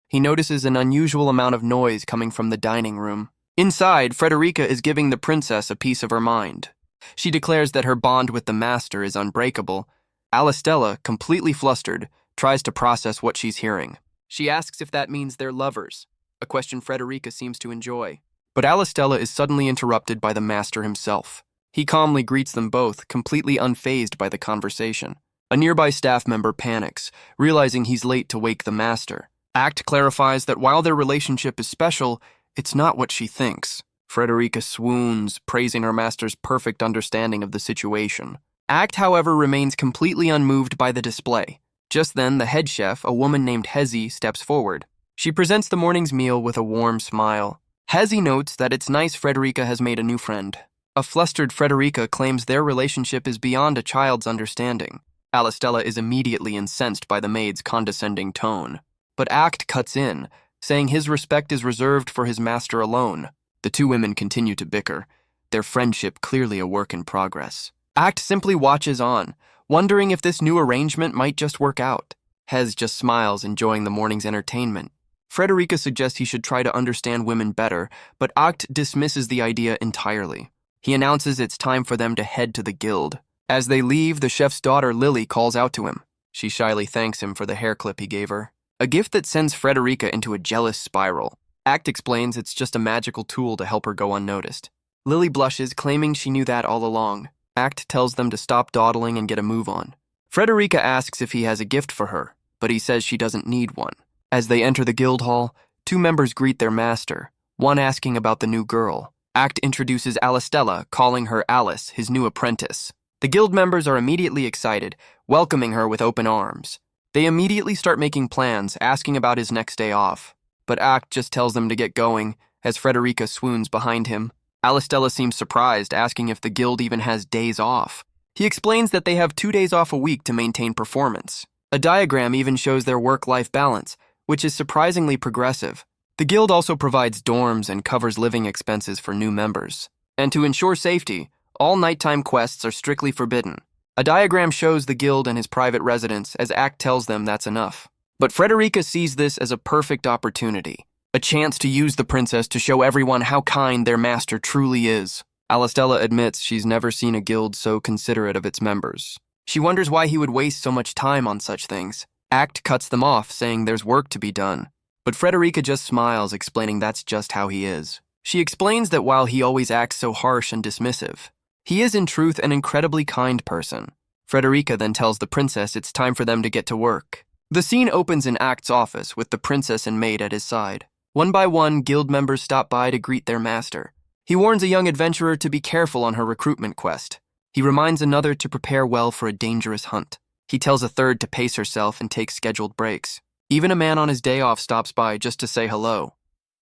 he notices an unusual amount of noise coming from the dining room. Inside, Frederica is giving the princess a piece of her mind. She declares that her bond with the master is unbreakable. Alistella, completely flustered, tries to process what she's hearing. She asks if that means they're lovers, a question Frederica seems to enjoy. But Alistella is suddenly interrupted by the master himself. He calmly greets them both, completely unfazed by the conversation. A nearby staff member panics, realizing he's late to wake the master. Act clarifies that while their relationship is special, it's not what she thinks. Frederica swoons, praising her master's perfect understanding of the situation. Act, however, remains completely unmoved by the display. Just then, the head chef, a woman named Hezi, steps forward. She presents the morning's meal with a warm smile. Hezi notes that it's nice Frederica has made a new friend. A flustered Frederica claims their relationship is beyond a child's understanding. Alistella is immediately incensed by the maid's condescending tone. But Act cuts in, saying his respect is reserved for his master alone. The two women continue to bicker, their friendship clearly a work in progress. Act simply watches on, wondering if this new arrangement might just work out. Hez just smiles, enjoying the morning's entertainment. Frederica suggests he should try to understand women better, but Act dismisses the idea entirely. He announces it's time for them to head to the guild. As they leave, the chef's daughter, Lily, calls out to him. She shyly thanks him for the hair clip he gave her, a gift that sends Frederica into a jealous spiral. Act explains it's just a magical tool to help her go unnoticed. Lily blushes, claiming she knew that all along. Act tells them to stop dawdling and get a move on. Frederica asks if he has a gift for her, but he says she doesn't need one. As they enter the guild hall, two members greet their master, one asking about the new girl. Act introduces Alistella, calling her Alice, his new apprentice. The guild members are immediately excited, welcoming her with open arms. They immediately start making plans, asking about his next day off. But Act just tells them to get going, as Frederica swoons behind him. Alistella seems surprised, asking if the guild even has days off. He explains that they have 2 days off a week to maintain performance. A diagram even shows their work-life balance, which is surprisingly progressive. The guild also provides dorms and covers living expenses for new members. And to ensure safety, all nighttime quests are strictly forbidden. A diagram shows the guild and his private residence, as Act tells them that's enough. But Frederica sees this as a perfect opportunity. a chance to use the princess to show everyone how kind their master truly is. Alistella admits she's never seen a guild so considerate of its members. She wonders why he would waste so much time on such things. Act cuts them off, saying there's work to be done. But Frederica just smiles, explaining that's just how he is. She explains that while he always acts so harsh and dismissive, he is in truth an incredibly kind person. Frederica then tells the princess it's time for them to get to work. The scene opens in Act's office with the princess and Maid at his side. One by one, guild members stop by to greet their master. He warns a young adventurer to be careful on her recruitment quest. He reminds another to prepare well for a dangerous hunt. He tells a third to pace herself and take scheduled breaks. Even a man on his day off stops by just to say hello.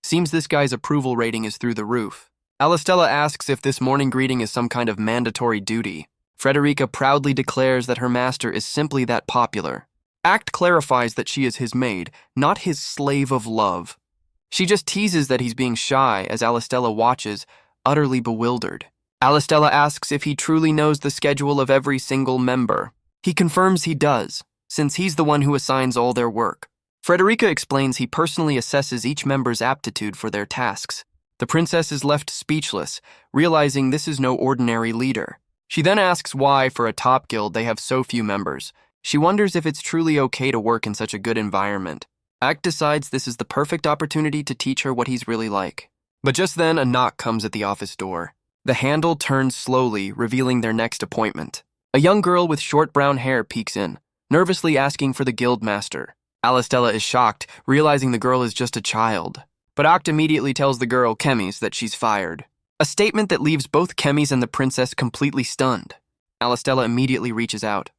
Seems this guy's approval rating is through the roof. Alistella asks if this morning greeting is some kind of mandatory duty. Frederica proudly declares that her master is simply that popular. Act clarifies that she is his maid, not his slave of love. She just teases that he's being shy as Alistella watches, utterly bewildered. Alistella asks if he truly knows the schedule of every single member. He confirms he does, since he's the one who assigns all their work. Frederica explains he personally assesses each member's aptitude for their tasks. The princess is left speechless, realizing this is no ordinary leader. She then asks why, for a top guild, they have so few members. She wonders if it's truly okay to work in such a good environment. Act decides this is the perfect opportunity to teach her what he's really like. But just then, a knock comes at the office door. The handle turns slowly, revealing their next appointment. A young girl with short brown hair peeks in, nervously asking for the guild master. Alistella is shocked, realizing the girl is just a child. But Act immediately tells the girl, Chemis, that she's fired. A statement that leaves both Chemis and the princess completely stunned. Alistella immediately reaches out,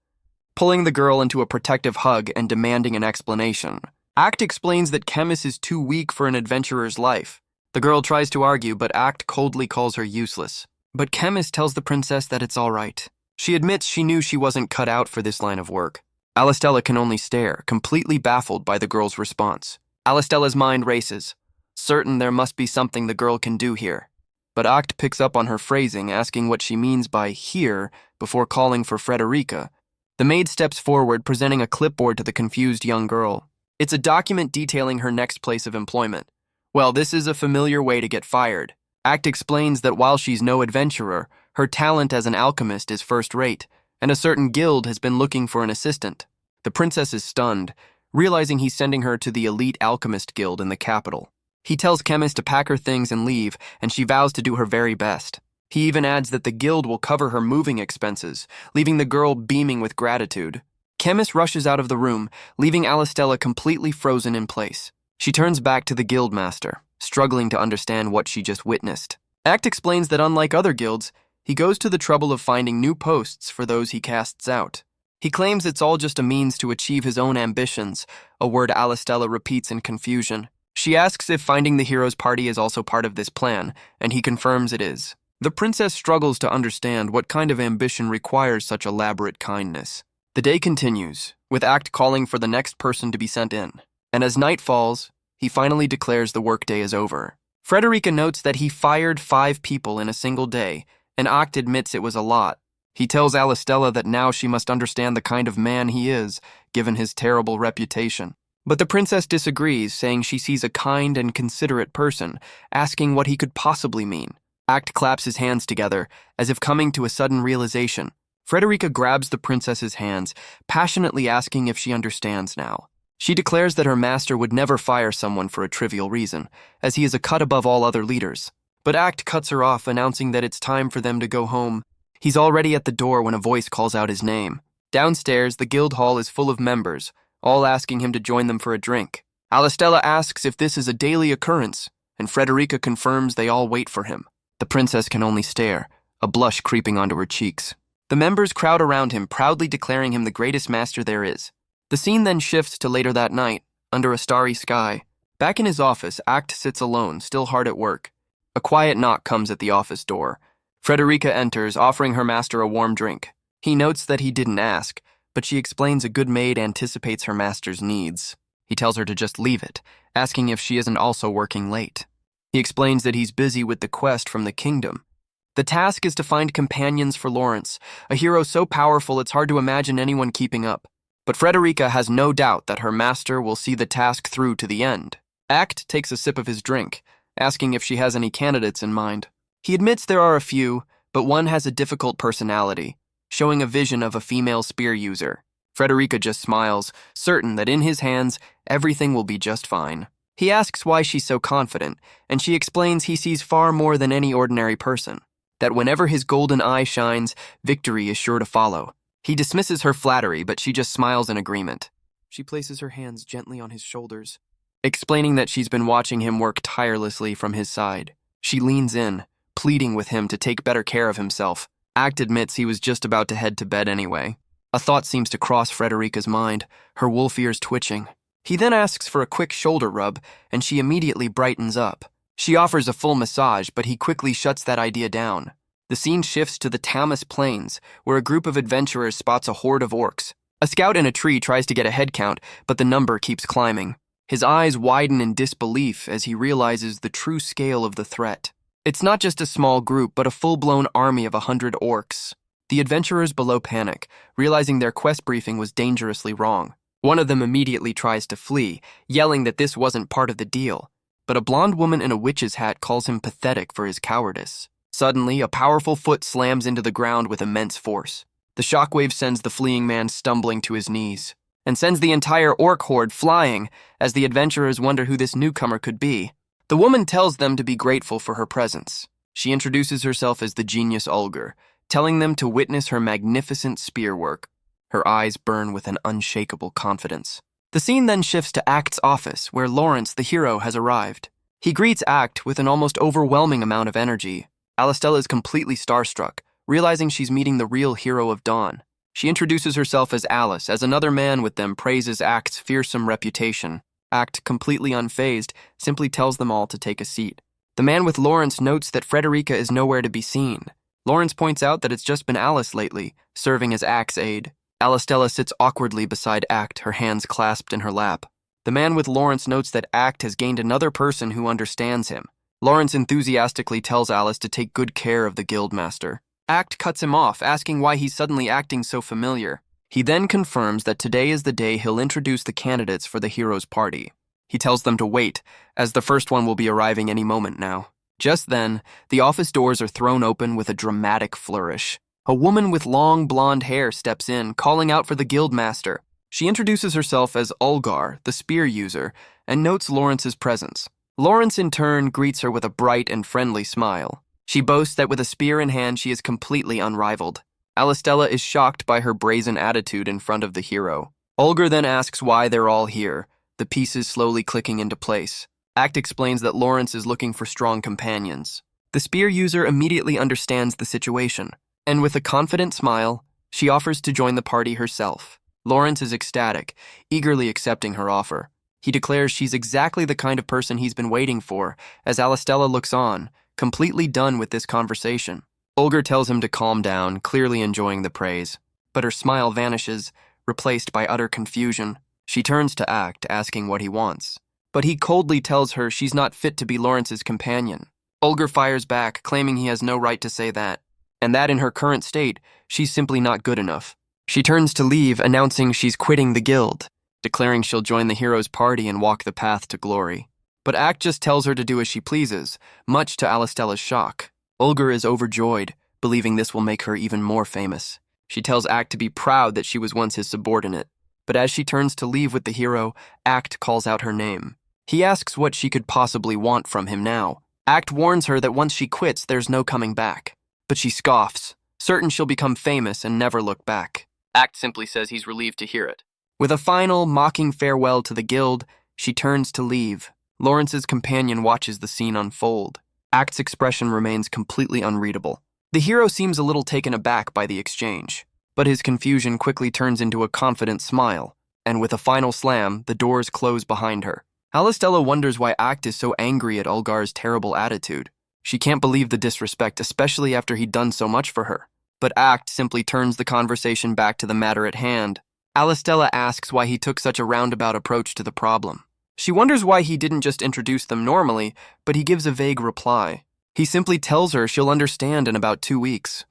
pulling the girl into a protective hug and demanding an explanation. Act explains that Chemis is too weak for an adventurer's life. The girl tries to argue, but Act coldly calls her useless. But Chemis tells the princess that it's all right. She admits she knew she wasn't cut out for this line of work. Alistella can only stare, completely baffled by the girl's response. Alistella's mind races, certain there must be something the girl can do here. But Act picks up on her phrasing, asking what she means by here before calling for Frederica. The maid steps forward, presenting a clipboard to the confused young girl. It's a document detailing her next place of employment. Well, this is a familiar way to get fired. Act explains that while she's no adventurer, her talent as an alchemist is first-rate, and a certain guild has been looking for an assistant. The princess is stunned, realizing he's sending her to the elite alchemist guild in the capital. He tells Chemis to pack her things and leave, and she vows to do her very best. He even adds that the guild will cover her moving expenses, leaving the girl beaming with gratitude. Chemis rushes out of the room, leaving Alistella completely frozen in place. She turns back to the guild master, struggling to understand what she just witnessed. Act explains that unlike other guilds, he goes to the trouble of finding new posts for those he casts out. He claims it's all just a means to achieve his own ambitions, a word Alistella repeats in confusion. She asks if finding the hero's party is also part of this plan, and he confirms it is. The princess struggles to understand what kind of ambition requires such elaborate kindness. The day continues, with Act calling for the next person to be sent in. And as night falls, he finally declares the workday is over. Frederica notes that he fired 5 people in a single day, and Act admits it was a lot. He tells Alistella that now she must understand the kind of man he is, given his terrible reputation. But the princess disagrees, saying she sees a kind and considerate person, asking what he could possibly mean. Act claps his hands together, as if coming to a sudden realization. Frederica grabs the princess's hands, passionately asking if she understands now. She declares that her master would never fire someone for a trivial reason, as he is a cut above all other leaders. But Act cuts her off, announcing that it's time for them to go home. He's already at the door when a voice calls out his name. Downstairs, the guild hall is full of members, all asking him to join them for a drink. Alistella asks if this is a daily occurrence, and Frederica confirms they all wait for him. The princess can only stare, a blush creeping onto her cheeks. The members crowd around him, proudly declaring him the greatest master there is. The scene then shifts to later that night, under a starry sky. Back in his office, Act sits alone, still hard at work. A quiet knock comes at the office door. Frederica enters, offering her master a warm drink. He notes that he didn't ask, but she explains a good maid anticipates her master's needs. He tells her to just leave it, asking if she isn't also working late. He explains that he's busy with the quest from the kingdom. The task is to find companions for Lawrence, a hero so powerful it's hard to imagine anyone keeping up. But Frederica has no doubt that her master will see the task through to the end. Act takes a sip of his drink, asking if she has any candidates in mind. He admits there are a few, but one has a difficult personality, showing a vision of a female spear user. Frederica just smiles, certain that in his hands, everything will be just fine. He asks why she's so confident, and she explains he sees far more than any ordinary person, that whenever his golden eye shines, victory is sure to follow. He dismisses her flattery, but she just smiles in agreement. She places her hands gently on his shoulders, explaining that she's been watching him work tirelessly from his side. She leans in, pleading with him to take better care of himself. Act admits he was just about to head to bed anyway. A thought seems to cross Frederica's mind, her wolf ears twitching. He then asks for a quick shoulder rub, and she immediately brightens up. She offers a full massage, but he quickly shuts that idea down. The scene shifts to the Tamas Plains, where a group of adventurers spots a horde of orcs. A scout in a tree tries to get a head count, but the number keeps climbing. His eyes widen in disbelief as he realizes the true scale of the threat. It's not just a small group, but a full-blown army of 100 orcs. The adventurers below panic, realizing their quest briefing was dangerously wrong. One of them immediately tries to flee, yelling that this wasn't part of the deal. But a blonde woman in a witch's hat calls him pathetic for his cowardice. Suddenly, a powerful foot slams into the ground with immense force. The shockwave sends the fleeing man stumbling to his knees, and sends the entire orc horde flying as the adventurers wonder who this newcomer could be. The woman tells them to be grateful for her presence. She introduces herself as the genius Ulgar, telling them to witness her magnificent spear work. Her eyes burn with an unshakable confidence. The scene then shifts to Act's office, where Lawrence, the hero, has arrived. He greets Act with an almost overwhelming amount of energy. Alistella is completely starstruck, realizing she's meeting the real hero of Dawn. She introduces herself as Alice, as another man with them praises Act's fearsome reputation. Act, completely unfazed, simply tells them all to take a seat. The man with Lawrence notes that Frederica is nowhere to be seen. Lawrence points out that it's just been Alice lately, serving as Act's aide. Alistella sits awkwardly beside Act, her hands clasped in her lap. The man with Lawrence notes that Act has gained another person who understands him. Lawrence enthusiastically tells Alice to take good care of the guildmaster. Act cuts him off, asking why he's suddenly acting so familiar. He then confirms that today is the day he'll introduce the candidates for the hero's party. He tells them to wait, as the first one will be arriving any moment now. Just then, the office doors are thrown open with a dramatic flourish. A woman with long blonde hair steps in, calling out for the guildmaster. She introduces herself as Ulgar, the spear user, and notes Lawrence's presence. Lawrence, in turn, greets her with a bright and friendly smile. She boasts that with a spear in hand, she is completely unrivaled. Alistella is shocked by her brazen attitude in front of the hero. Ulgar then asks why they're all here, the pieces slowly clicking into place. Act explains that Lawrence is looking for strong companions. The spear user immediately understands the situation, and with a confident smile, she offers to join the party herself. Lawrence is ecstatic, eagerly accepting her offer. He declares she's exactly the kind of person he's been waiting for, as Alistella looks on, completely done with this conversation. Ulgar tells him to calm down, clearly enjoying the praise, but her smile vanishes, replaced by utter confusion. She turns to Act, asking what he wants, but he coldly tells her she's not fit to be Lawrence's companion. Ulgar fires back, claiming he has no right to say that, and that in her current state, she's simply not good enough. She turns to leave, announcing she's quitting the guild, declaring she'll join the hero's party and walk the path to glory. But Act just tells her to do as she pleases, much to Alistella's shock. Ulgar is overjoyed, believing this will make her even more famous. She tells Act to be proud that she was once his subordinate, but as she turns to leave with the hero, Act calls out her name. He asks what she could possibly want from him now. Act warns her that once she quits, there's no coming back. But she scoffs, certain she'll become famous and never look back. Act simply says he's relieved to hear it. With a final, mocking farewell to the guild, she turns to leave. Lawrence's companion watches the scene unfold. Act's expression remains completely unreadable. The hero seems a little taken aback by the exchange, but his confusion quickly turns into a confident smile, and with a final slam, the doors close behind her. Alistella wonders why Act is so angry at Ulgar's terrible attitude. She can't believe the disrespect, especially after he'd done so much for her. But Act simply turns the conversation back to the matter at hand. Alistella asks why he took such a roundabout approach to the problem. She wonders why he didn't just introduce them normally, but he gives a vague reply. He simply tells her she'll understand in about 2 weeks.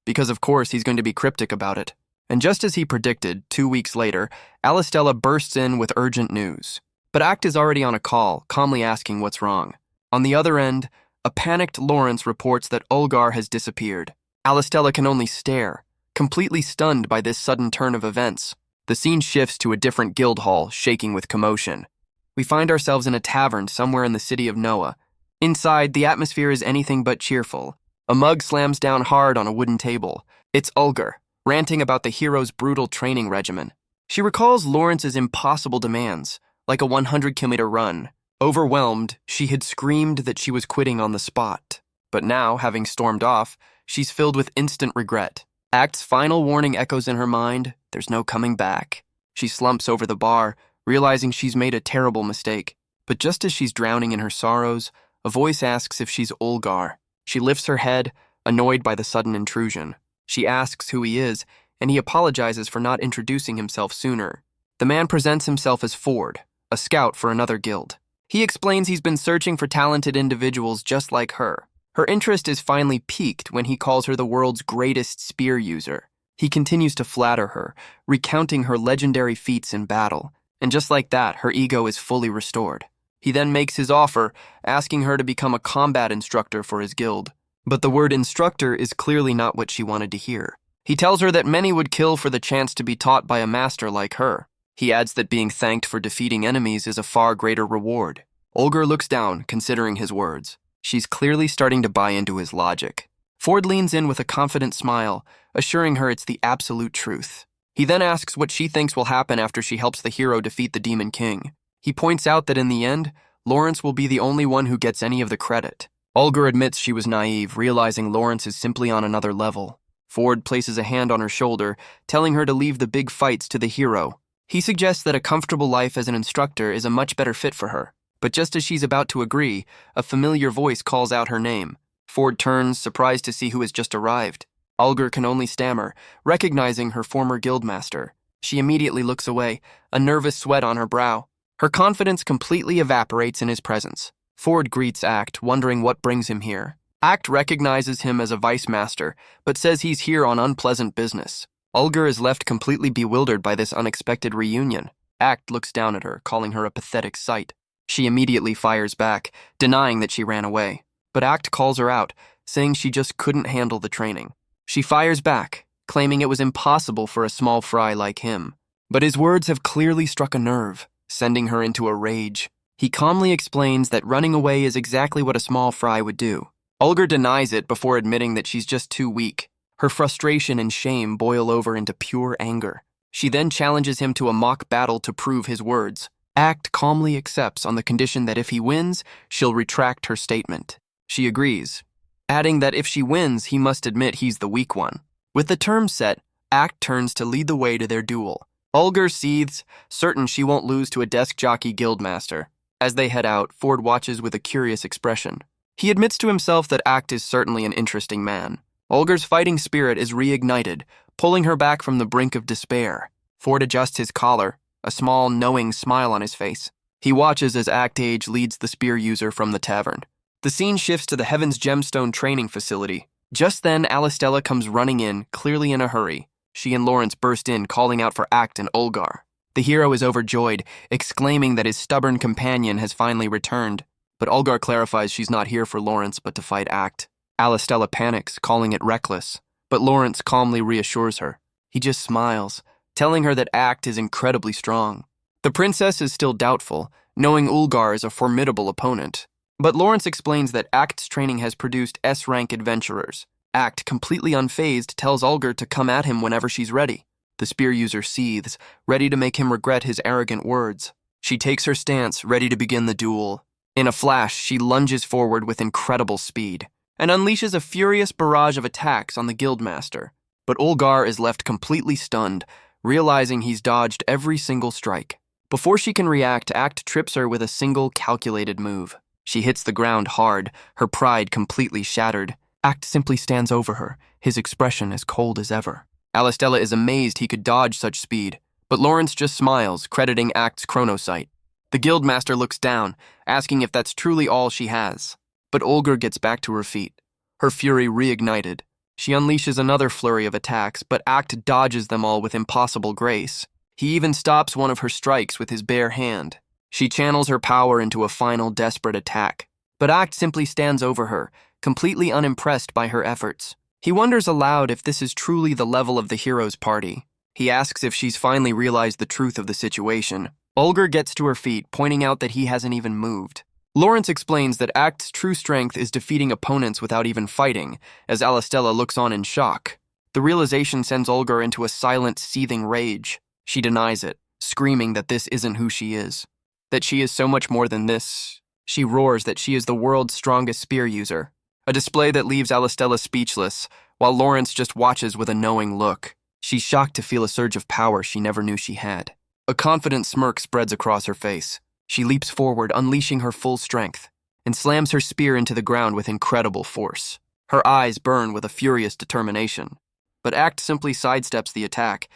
Because of course he's going to be cryptic about it. And just as he predicted, 2 weeks later, Alistella bursts in with urgent news. But Act is already on a call, calmly asking what's wrong. On the other end, a panicked Lawrence reports that Olgar has disappeared. Alistella can only stare, completely stunned by this sudden turn of events. The scene shifts to a different guild hall, shaking with commotion. We find ourselves in a tavern somewhere in the city of Noah. Inside, the atmosphere is anything but cheerful. A mug slams down hard on a wooden table. It's Ulgar, ranting about the hero's brutal training regimen. She recalls Lawrence's impossible demands, like a 100-kilometer run. Overwhelmed, she had screamed that she was quitting on the spot. But now, having stormed off, she's filled with instant regret. Act's final warning echoes in her mind. There's no coming back. She slumps over the bar, realizing she's made a terrible mistake. But just as she's drowning in her sorrows, a voice asks if she's Olgar. She lifts her head, annoyed by the sudden intrusion. She asks who he is, and he apologizes for not introducing himself sooner. The man presents himself as Ford, a scout for another guild. He explains he's been searching for talented individuals just like her. Her interest is finally piqued when he calls her the world's greatest spear user. He continues to flatter her, recounting her legendary feats in battle. And just like that, her ego is fully restored. He then makes his offer, asking her to become a combat instructor for his guild. But the word instructor is clearly not what she wanted to hear. He tells her that many would kill for the chance to be taught by a master like her. He adds that being thanked for defeating enemies is a far greater reward. Olgar looks down, considering his words. She's clearly starting to buy into his logic. Ford leans in with a confident smile, assuring her it's the absolute truth. He then asks what she thinks will happen after she helps the hero defeat the Demon King. He points out that in the end, Lawrence will be the only one who gets any of the credit. Olgar admits she was naive, realizing Lawrence is simply on another level. Ford places a hand on her shoulder, telling her to leave the big fights to the hero. He suggests that a comfortable life as an instructor is a much better fit for her. But just as she's about to agree, a familiar voice calls out her name. Ford turns, surprised to see who has just arrived. Olgar can only stammer, recognizing her former guildmaster. She immediately looks away, a nervous sweat on her brow. Her confidence completely evaporates in his presence. Ford greets Act, wondering what brings him here. Act recognizes him as a vice master, but says he's here on unpleasant business. Olgar is left completely bewildered by this unexpected reunion. Act looks down at her, calling her a pathetic sight. She immediately fires back, denying that she ran away. But Act calls her out, saying she just couldn't handle the training. She fires back, claiming it was impossible for a small fry like him. But his words have clearly struck a nerve, sending her into a rage. He calmly explains that running away is exactly what a small fry would do. Olgar denies it before admitting that she's just too weak. Her frustration and shame boil over into pure anger. She then challenges him to a mock battle to prove his words. Act calmly accepts on the condition that if he wins, she'll retract her statement. She agrees, adding that if she wins, he must admit he's the weak one. With the terms set, Act turns to lead the way to their duel. Olgar seethes, certain she won't lose to a desk jockey guildmaster. As they head out, Ford watches with a curious expression. He admits to himself that Act is certainly an interesting man. Olgar's fighting spirit is reignited, pulling her back from the brink of despair. Ford adjusts his collar, a small, knowing smile on his face. He watches as Act Age leads the spear user from the tavern. The scene shifts to the Heaven's Gemstone training facility. Just then, Alistella comes running in, clearly in a hurry. She and Lawrence burst in, calling out for Act and Olgar. The hero is overjoyed, exclaiming that his stubborn companion has finally returned. But Olgar clarifies she's not here for Lawrence but to fight Act. Alistella panics, calling it reckless. But Lawrence calmly reassures her. He just smiles, telling her that Act is incredibly strong. The princess is still doubtful, knowing Olgar is a formidable opponent. But Lawrence explains that Act's training has produced S-rank adventurers. Act, completely unfazed, tells Olgar to come at him whenever she's ready. The spear user seethes, ready to make him regret his arrogant words. She takes her stance, ready to begin the duel. In a flash, she lunges forward with incredible speed and unleashes a furious barrage of attacks on the guildmaster. But Olgar is left completely stunned, realizing he's dodged every single strike. Before she can react, Act trips her with a single calculated move. She hits the ground hard, her pride completely shattered. Act simply stands over her, his expression as cold as ever. Alistella is amazed he could dodge such speed, but Lawrence just smiles, crediting Act's chronosight. The guildmaster looks down, asking if that's truly all she has. But Olgar gets back to her feet, her fury reignited. She unleashes another flurry of attacks, but Act dodges them all with impossible grace. He even stops one of her strikes with his bare hand. She channels her power into a final desperate attack, but Act simply stands over her, completely unimpressed by her efforts. He wonders aloud if this is truly the level of the hero's party. He asks if she's finally realized the truth of the situation. Olga gets to her feet, pointing out that he hasn't even moved. Lawrence explains that Act's true strength is defeating opponents without even fighting, as Alistella looks on in shock. The realization sends Olga into a silent, seething rage. She denies it, screaming that this isn't who she is, that she is so much more than this. She roars that she is the world's strongest spear user, a display that leaves Alistella speechless, while Lawrence just watches with a knowing look. She's shocked to feel a surge of power she never knew she had. A confident smirk spreads across her face. She leaps forward, unleashing her full strength, and slams her spear into the ground with incredible force. Her eyes burn with a furious determination. But Act simply sidesteps the attack,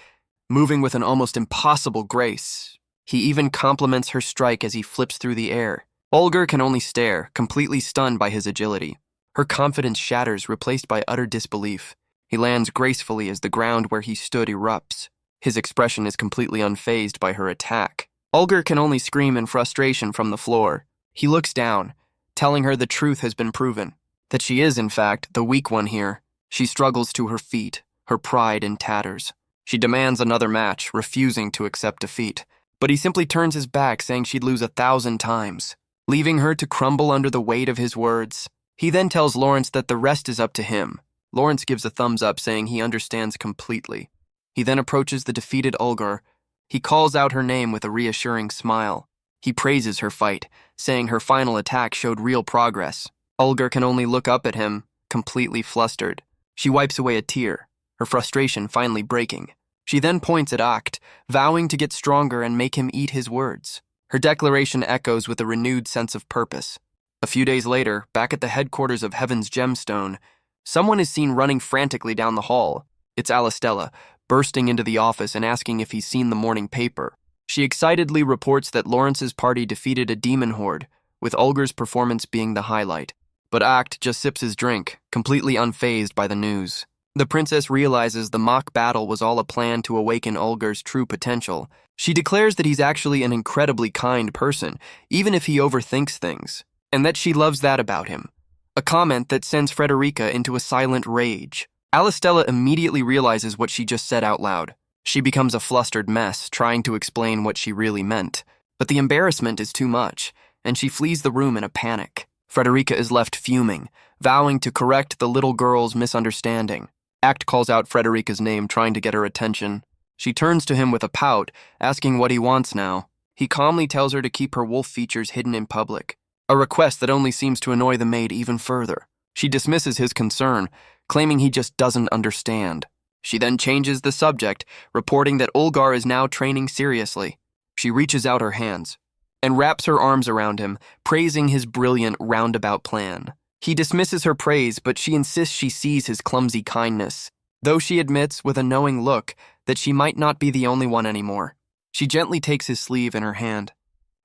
moving with an almost impossible grace. He even compliments her strike as he flips through the air. Olga can only stare, completely stunned by his agility. Her confidence shatters, replaced by utter disbelief. He lands gracefully as the ground where he stood erupts. His expression is completely unfazed by her attack. Olga can only scream in frustration from the floor. He looks down, telling her the truth has been proven, that she is, in fact, the weak one here. She struggles to her feet, her pride in tatters. She demands another match, refusing to accept defeat. But he simply turns his back, saying she'd lose 1,000 times, leaving her to crumble under the weight of his words. He then tells Lawrence that the rest is up to him. Lawrence gives a thumbs up, saying he understands completely. He then approaches the defeated Olga. He calls out her name with a reassuring smile. He praises her fight, saying her final attack showed real progress. Olga can only look up at him, completely flustered. She wipes away a tear, her frustration finally breaking. She then points at Act, vowing to get stronger and make him eat his words. Her declaration echoes with a renewed sense of purpose. A few days later, back at the headquarters of Heaven's Gemstone, someone is seen running frantically down the hall. It's Alistella, bursting into the office and asking if he's seen the morning paper. She excitedly reports that Lawrence's party defeated a demon horde, with Olga's performance being the highlight. But Act just sips his drink, completely unfazed by the news. The princess realizes the mock battle was all a plan to awaken Olga's true potential. She declares that he's actually an incredibly kind person, even if he overthinks things, and that she loves that about him. A comment that sends Frederica into a silent rage. Alistella immediately realizes what she just said out loud. She becomes a flustered mess, trying to explain what she really meant. But the embarrassment is too much, and she flees the room in a panic. Frederica is left fuming, vowing to correct the little girl's misunderstanding. Act calls out Frederica's name, trying to get her attention. She turns to him with a pout, asking what he wants now. He calmly tells her to keep her wolf features hidden in public, a request that only seems to annoy the maid even further. She dismisses his concern, claiming he just doesn't understand. She then changes the subject, reporting that Olga is now training seriously. She reaches out her hands and wraps her arms around him, praising his brilliant roundabout plan. He dismisses her praise, but she insists she sees his clumsy kindness, though she admits with a knowing look that she might not be the only one anymore. She gently takes his sleeve in her hand,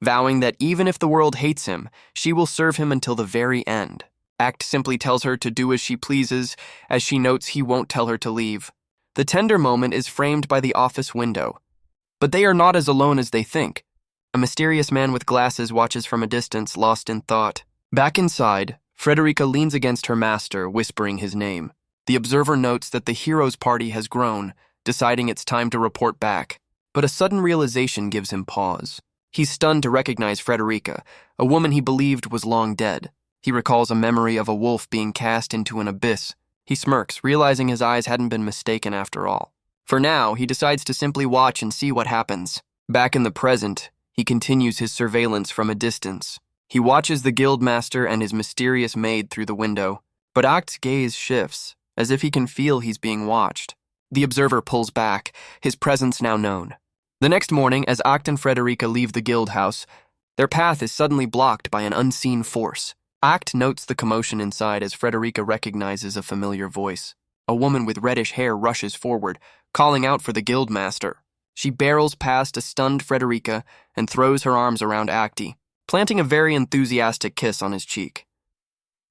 vowing that even if the world hates him, she will serve him until the very end. Act simply tells her to do as she pleases, as she notes he won't tell her to leave. The tender moment is framed by the office window. But they are not as alone as they think. A mysterious man with glasses watches from a distance, lost in thought. Back inside, Frederica leans against her master, whispering his name. The observer notes that the hero's party has grown, deciding it's time to report back. But a sudden realization gives him pause. He's stunned to recognize Frederica, a woman he believed was long dead. He recalls a memory of a wolf being cast into an abyss. He smirks, realizing his eyes hadn't been mistaken after all. For now, he decides to simply watch and see what happens. Back in the present, he continues his surveillance from a distance. He watches the guildmaster and his mysterious maid through the window, but Act's gaze shifts, as if he can feel he's being watched. The observer pulls back, his presence now known. The next morning, as Act and Frederica leave the guild house, their path is suddenly blocked by an unseen force. Act notes the commotion inside as Frederica recognizes a familiar voice. A woman with reddish hair rushes forward, calling out for the guildmaster. She barrels past a stunned Frederica and throws her arms around Acti, planting a very enthusiastic kiss on his cheek.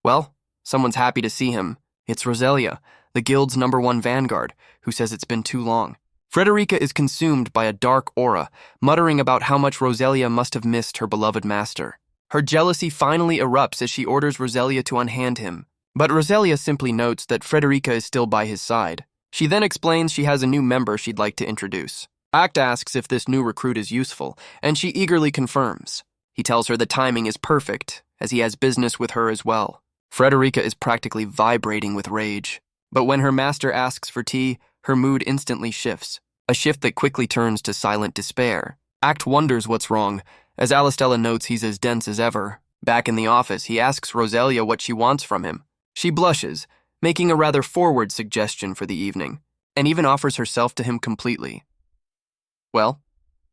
Well, someone's happy to see him. It's Roselia, the guild's #1 vanguard, who says it's been too long. Frederica is consumed by a dark aura, muttering about how much Roselia must have missed her beloved master. Her jealousy finally erupts as she orders Roselia to unhand him, but Roselia simply notes that Frederica is still by his side. She then explains she has a new member she'd like to introduce. Act asks if this new recruit is useful, and she eagerly confirms. He tells her the timing is perfect, as he has business with her as well. Frederica is practically vibrating with rage, but when her master asks for tea, her mood instantly shifts, a shift that quickly turns to silent despair. Act wonders what's wrong, as Alistella notes he's as dense as ever. Back in the office, he asks Roselia what she wants from him. She blushes, making a rather forward suggestion for the evening, and even offers herself to him completely. Well,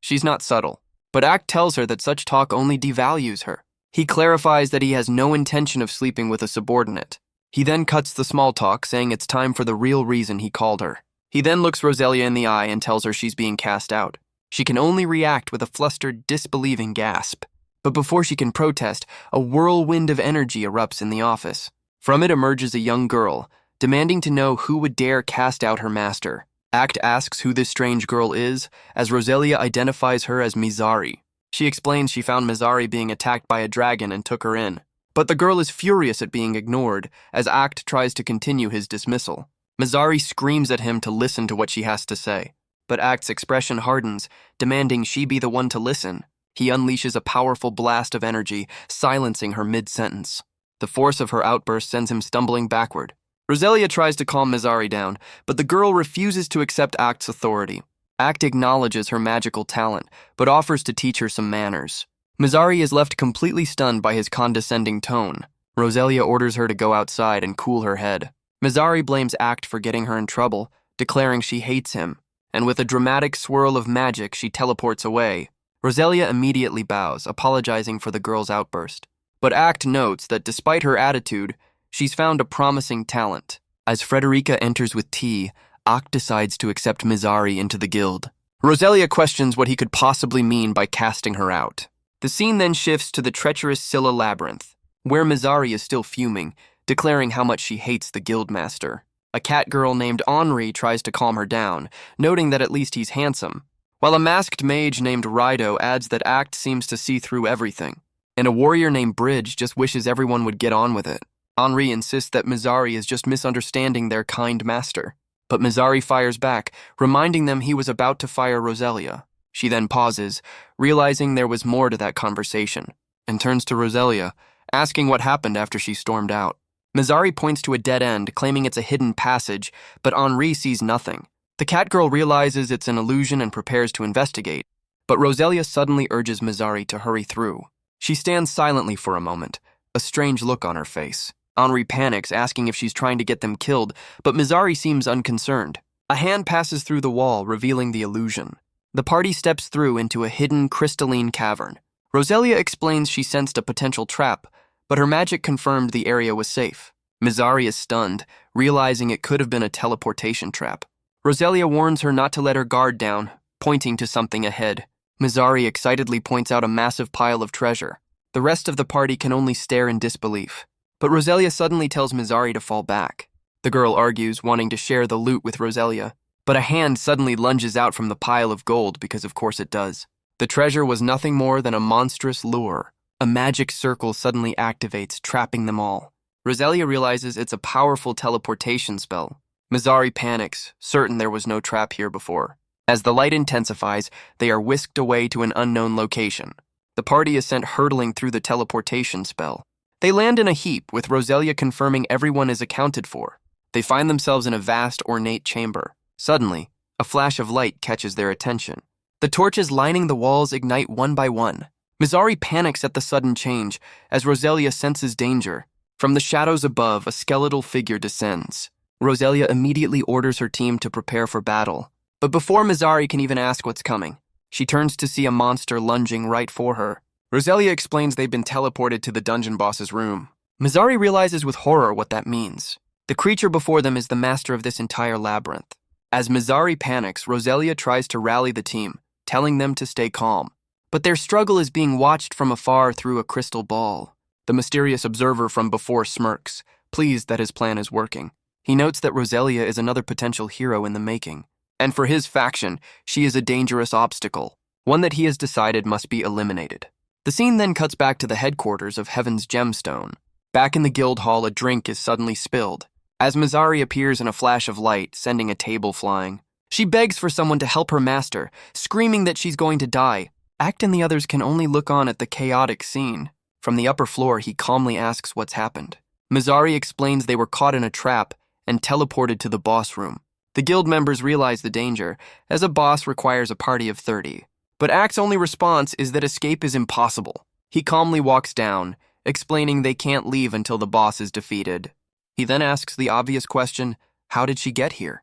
she's not subtle, but Act tells her that such talk only devalues her. He clarifies that he has no intention of sleeping with a subordinate. He then cuts the small talk, saying it's time for the real reason he called her. He then looks Roselia in the eye and tells her she's being cast out. She can only react with a flustered, disbelieving gasp. But before she can protest, a whirlwind of energy erupts in the office. From it emerges a young girl, demanding to know who would dare cast out her master. Act asks who this strange girl is, as Roselia identifies her as Mizari. She explains she found Mizari being attacked by a dragon and took her in. But the girl is furious at being ignored, as Act tries to continue his dismissal. Mizari screams at him to listen to what she has to say, but Act's expression hardens, demanding she be the one to listen. He unleashes a powerful blast of energy, silencing her mid-sentence. The force of her outburst sends him stumbling backward. Roselia tries to calm Mizari down, but the girl refuses to accept Act's authority. Act acknowledges her magical talent, but offers to teach her some manners. Mizari is left completely stunned by his condescending tone. Roselia orders her to go outside and cool her head. Mizari blames Act for getting her in trouble, declaring she hates him, and with a dramatic swirl of magic, she teleports away. Roselia immediately bows, apologizing for the girl's outburst. But Act notes that despite her attitude, she's found a promising talent. As Frederica enters with tea, Act decides to accept Mizari into the guild. Roselia questions what he could possibly mean by casting her out. The scene then shifts to the treacherous Scylla labyrinth, where Mizari is still fuming, declaring how much she hates the guildmaster. A cat girl named Henri tries to calm her down, noting that at least he's handsome, while a masked mage named Rido adds that Act seems to see through everything, and a warrior named Bridge just wishes everyone would get on with it. Henri insists that Mizari is just misunderstanding their kind master, but Mizari fires back, reminding them he was about to fire Roselia. She then pauses, realizing there was more to that conversation, and turns to Roselia, asking what happened after she stormed out. Mizari points to a dead end, claiming it's a hidden passage, but Henri sees nothing. The cat girl realizes it's an illusion and prepares to investigate, but Roselia suddenly urges Mizari to hurry through. She stands silently for a moment, a strange look on her face. Henri panics, asking if she's trying to get them killed, but Mizari seems unconcerned. A hand passes through the wall, revealing the illusion. The party steps through into a hidden, crystalline cavern. Roselia explains she sensed a potential trap, but her magic confirmed the area was safe. Mizari is stunned, realizing it could have been a teleportation trap. Roselia warns her not to let her guard down, pointing to something ahead. Mizari excitedly points out a massive pile of treasure. The rest of the party can only stare in disbelief. But Roselia suddenly tells Mizari to fall back. The girl argues, wanting to share the loot with Roselia, but a hand suddenly lunges out from the pile of gold because of course it does. The treasure was nothing more than a monstrous lure. A magic circle suddenly activates, trapping them all. Roselia realizes it's a powerful teleportation spell. Mizari panics, certain there was no trap here before. As the light intensifies, they are whisked away to an unknown location. The party is sent hurtling through the teleportation spell. They land in a heap, with Roselia confirming everyone is accounted for. They find themselves in a vast, ornate chamber. Suddenly, a flash of light catches their attention. The torches lining the walls ignite one by one. Mizari panics at the sudden change, as Roselia senses danger. From the shadows above, a skeletal figure descends. Roselia immediately orders her team to prepare for battle. But before Mizari can even ask what's coming, she turns to see a monster lunging right for her. Roselia explains they've been teleported to the dungeon boss's room. Mizari realizes with horror what that means. The creature before them is the master of this entire labyrinth. As Mizari panics, Roselia tries to rally the team, telling them to stay calm. But their struggle is being watched from afar through a crystal ball. The mysterious observer from before smirks, pleased that his plan is working. He notes that Roselia is another potential hero in the making. And for his faction, she is a dangerous obstacle, one that he has decided must be eliminated. The scene then cuts back to the headquarters of Heaven's Gemstone. Back in the guild hall, a drink is suddenly spilled, as Mizari appears in a flash of light, sending a table flying. She begs for someone to help her master, screaming that she's going to die. Act and the others can only look on at the chaotic scene. From the upper floor, he calmly asks what's happened. Mizari explains they were caught in a trap and teleported to the boss room. The guild members realize the danger, as a boss requires a party of 30. But Act's only response is that escape is impossible. He calmly walks down, explaining they can't leave until the boss is defeated. He then asks the obvious question, how did she get here?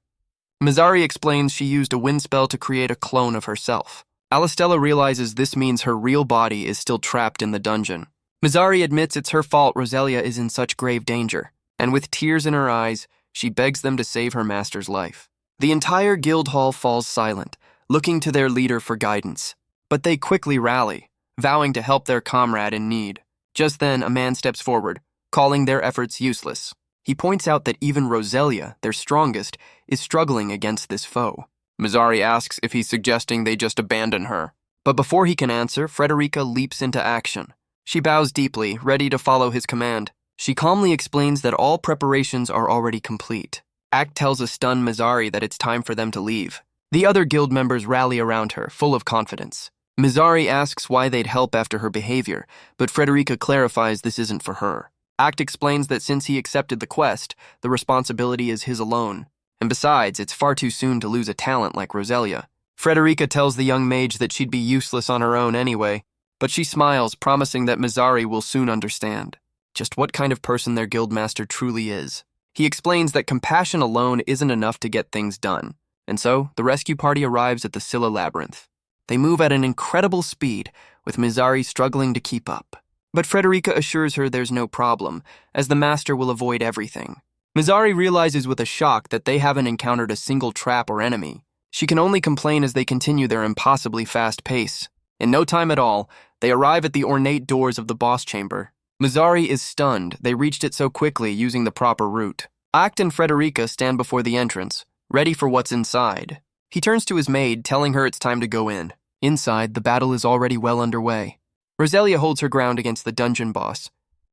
Mizari explains she used a wind spell to create a clone of herself. Alistella realizes this means her real body is still trapped in the dungeon. Mizari admits it's her fault Roselia is in such grave danger, and with tears in her eyes, she begs them to save her master's life. The entire guild hall falls silent, looking to their leader for guidance. But they quickly rally, vowing to help their comrade in need. Just then, a man steps forward, calling their efforts useless. He points out that even Roselia, their strongest, is struggling against this foe. Mizari asks if he's suggesting they just abandon her. But before he can answer, Frederica leaps into action. She bows deeply, ready to follow his command. She calmly explains that all preparations are already complete. Act tells a stunned Mizari that it's time for them to leave. The other guild members rally around her, full of confidence. Mizari asks why they'd help after her behavior, but Frederica clarifies this isn't for her. Act explains that since he accepted the quest, the responsibility is his alone. And besides, it's far too soon to lose a talent like Roselia. Frederica tells the young mage that she'd be useless on her own anyway, but she smiles, promising that Mizari will soon understand just what kind of person their guildmaster truly is. He explains that compassion alone isn't enough to get things done, and so the rescue party arrives at the Scylla Labyrinth. They move at an incredible speed, with Mizari struggling to keep up. But Frederica assures her there's no problem, as the master will avoid everything. Mizari realizes with a shock that they haven't encountered a single trap or enemy. She can only complain as they continue their impossibly fast pace. In no time at all, they arrive at the ornate doors of the boss chamber. Mizari is stunned. They reached it so quickly using the proper route. Act and Frederica stand before the entrance, ready for what's inside. He turns to his maid, telling her it's time to go in. Inside, the battle is already well underway. Roselia holds her ground against the dungeon boss,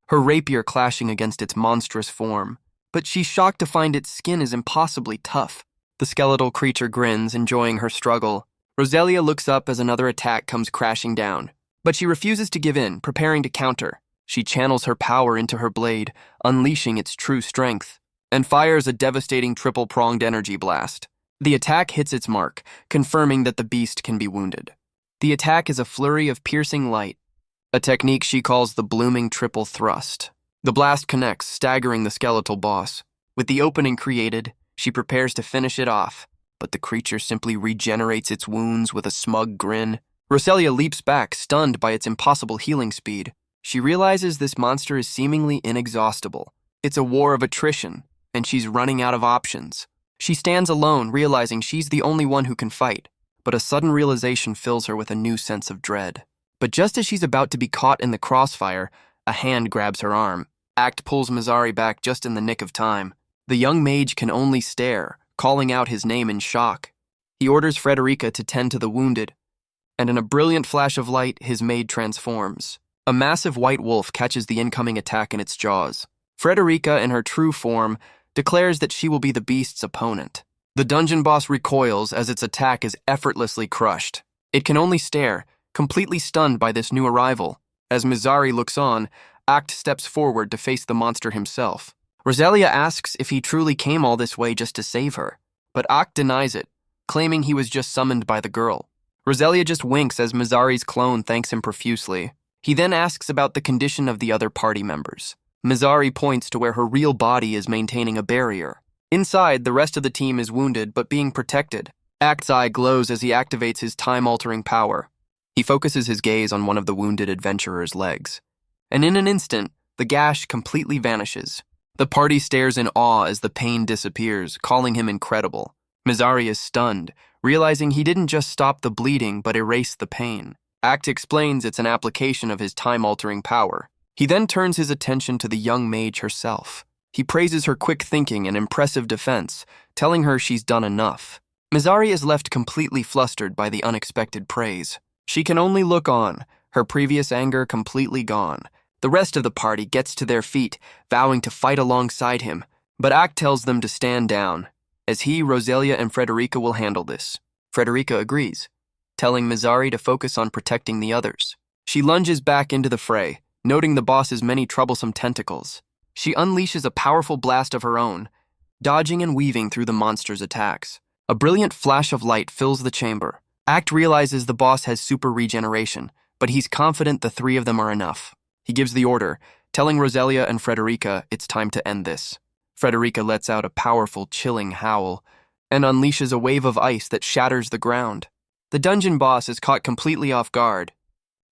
her rapier clashing against its monstrous form. But she's shocked to find its skin is impossibly tough. The skeletal creature grins, enjoying her struggle. Roselia looks up as another attack comes crashing down. But she refuses to give in, preparing to counter. She channels her power into her blade, unleashing its true strength, and fires a devastating triple-pronged energy blast. The attack hits its mark, confirming that the beast can be wounded. The attack is a flurry of piercing light, a technique she calls the blooming triple thrust. The blast connects, staggering the skeletal boss. With the opening created, she prepares to finish it off, but the creature simply regenerates its wounds with a smug grin. Roselia leaps back, stunned by its impossible healing speed. She realizes this monster is seemingly inexhaustible. It's a war of attrition, and she's running out of options. She stands alone, realizing she's the only one who can fight, but a sudden realization fills her with a new sense of dread. But just as she's about to be caught in the crossfire, a hand grabs her arm. Act pulls Mizari back just in the nick of time. The young mage can only stare, calling out his name in shock. He orders Frederica to tend to the wounded, and in a brilliant flash of light, his maid transforms. A massive white wolf catches the incoming attack in its jaws. Frederica, in her true form, declares that she will be the beast's opponent. The dungeon boss recoils as its attack is effortlessly crushed. It can only stare, completely stunned by this new arrival. As Mizari looks on, Act steps forward to face the monster himself. Roselia asks if he truly came all this way just to save her, but Act denies it, claiming he was just summoned by the girl. Roselia just winks as Mizari's clone thanks him profusely. He then asks about the condition of the other party members. Mizari points to where her real body is maintaining a barrier. Inside, the rest of the team is wounded but being protected. Act's eye glows as he activates his time-altering power. He focuses his gaze on one of the wounded adventurer's legs, and in an instant, the gash completely vanishes. The party stares in awe as the pain disappears, calling him incredible. Mizari is stunned, realizing he didn't just stop the bleeding but erase the pain. Act explains it's an application of his time-altering power. He then turns his attention to the young mage herself. He praises her quick thinking and impressive defense, telling her she's done enough. Mizari is left completely flustered by the unexpected praise. She can only look on, her previous anger completely gone. The rest of the party gets to their feet, vowing to fight alongside him, but Act tells them to stand down, as he, Roselia, and Frederica will handle this. Frederica agrees, telling Mizari to focus on protecting the others. She lunges back into the fray, noting the boss's many troublesome tentacles. She unleashes a powerful blast of her own, dodging and weaving through the monster's attacks. A brilliant flash of light fills the chamber. Act realizes the boss has super regeneration, but he's confident the three of them are enough. He gives the order, telling Roselia and Frederica it's time to end this. Frederica lets out a powerful, chilling howl and unleashes a wave of ice that shatters the ground. The dungeon boss is caught completely off guard,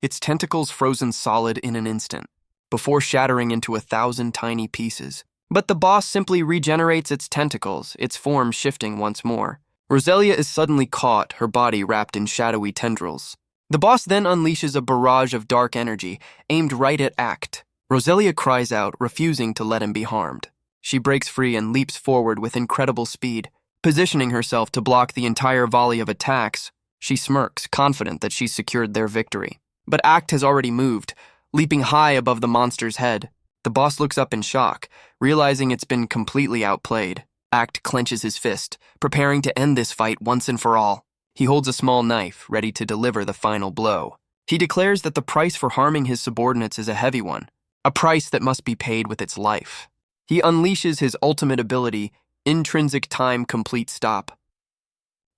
its tentacles frozen solid in an instant, before shattering into 1,000 tiny pieces. But the boss simply regenerates its tentacles, its form shifting once more. Roselia is suddenly caught, her body wrapped in shadowy tendrils. The boss then unleashes a barrage of dark energy, aimed right at Act. Roselia cries out, refusing to let him be harmed. She breaks free and leaps forward with incredible speed, positioning herself to block the entire volley of attacks. She smirks, confident that she's secured their victory. But Act has already moved, leaping high above the monster's head. The boss looks up in shock, realizing it's been completely outplayed. Act clenches his fist, preparing to end this fight once and for all. He holds a small knife, ready to deliver the final blow. He declares that the price for harming his subordinates is a heavy one, a price that must be paid with its life. He unleashes his ultimate ability, Intrinsic Time Complete Stop.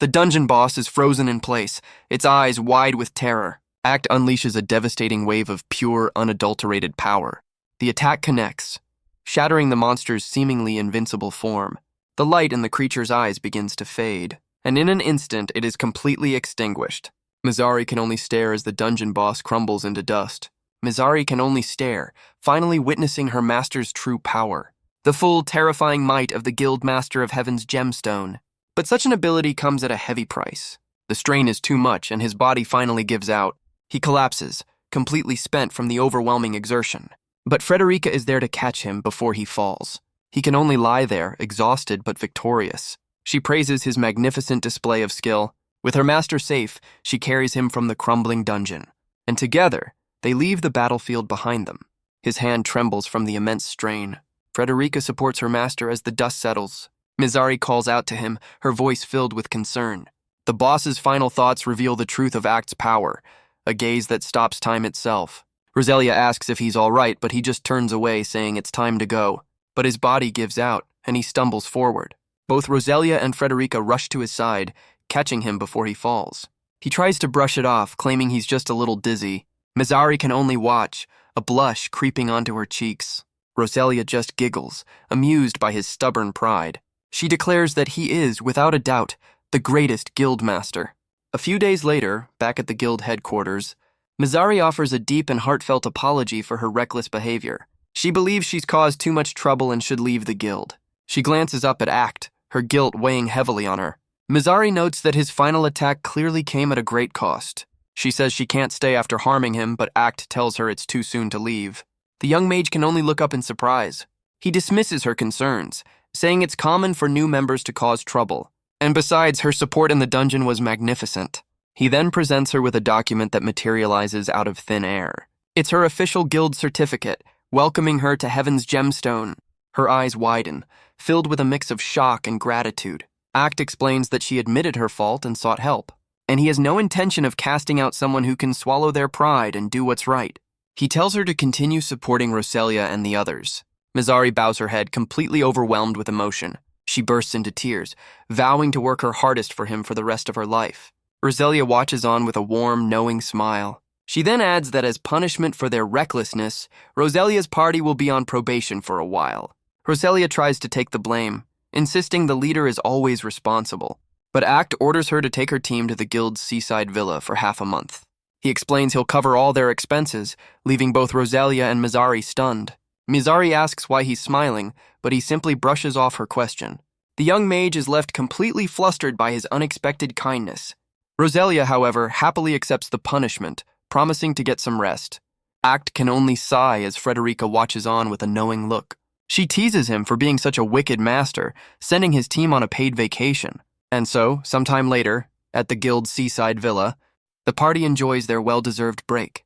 The dungeon boss is frozen in place, its eyes wide with terror. Act unleashes a devastating wave of pure, unadulterated power. The attack connects, shattering the monster's seemingly invincible form. The light in the creature's eyes begins to fade, and in an instant it is completely extinguished. Mizari can only stare as the dungeon boss crumbles into dust. Mizari can only stare, finally witnessing her master's true power, the full, terrifying might of the Guild Master of Heaven's gemstone. But such an ability comes at a heavy price. The strain is too much, and his body finally gives out. He collapses, completely spent from the overwhelming exertion. But Frederica is there to catch him before he falls. He can only lie there, exhausted but victorious. She praises his magnificent display of skill. With her master safe, she carries him from the crumbling dungeon. And together, they leave the battlefield behind them. His hand trembles from the immense strain. Frederica supports her master as the dust settles. Mizari calls out to him, her voice filled with concern. The boss's final thoughts reveal the truth of Act's power, a gaze that stops time itself. Roselia asks if he's all right, but he just turns away, saying it's time to go. But his body gives out, and he stumbles forward. Both Roselia and Frederica rush to his side, catching him before he falls. He tries to brush it off, claiming he's just a little dizzy. Mizari can only watch, a blush creeping onto her cheeks. Roselia just giggles, amused by his stubborn pride. She declares that he is, without a doubt, the greatest guild master. A few days later, back at the guild headquarters, Mizari offers a deep and heartfelt apology for her reckless behavior. She believes she's caused too much trouble and should leave the guild. She glances up at Act, her guilt weighing heavily on her. Mizari notes that his final attack clearly came at a great cost. She says she can't stay after harming him, but Act tells her it's too soon to leave. The young mage can only look up in surprise. He dismisses her concerns, saying it's common for new members to cause trouble. And besides, her support in the dungeon was magnificent. He then presents her with a document that materializes out of thin air. It's her official guild certificate, welcoming her to Heaven's gemstone. Her eyes widen, filled with a mix of shock and gratitude. Act explains that she admitted her fault and sought help, and he has no intention of casting out someone who can swallow their pride and do what's right. He tells her to continue supporting Roselia and the others. Mizari bows her head, completely overwhelmed with emotion. She bursts into tears, vowing to work her hardest for him for the rest of her life. Roselia watches on with a warm, knowing smile. She then adds that as punishment for their recklessness, Roselia's party will be on probation for a while. Roselia tries to take the blame, insisting the leader is always responsible. But Act orders her to take her team to the guild's seaside villa for half a month. He explains he'll cover all their expenses, leaving both Roselia and Mizari stunned. Mizari asks why he's smiling, but he simply brushes off her question. The young mage is left completely flustered by his unexpected kindness. Roselia, however, happily accepts the punishment, promising to get some rest. Act can only sigh as Frederica watches on with a knowing look. She teases him for being such a wicked master, sending his team on a paid vacation. And so, sometime later, at the guild's seaside villa, the party enjoys their well-deserved break.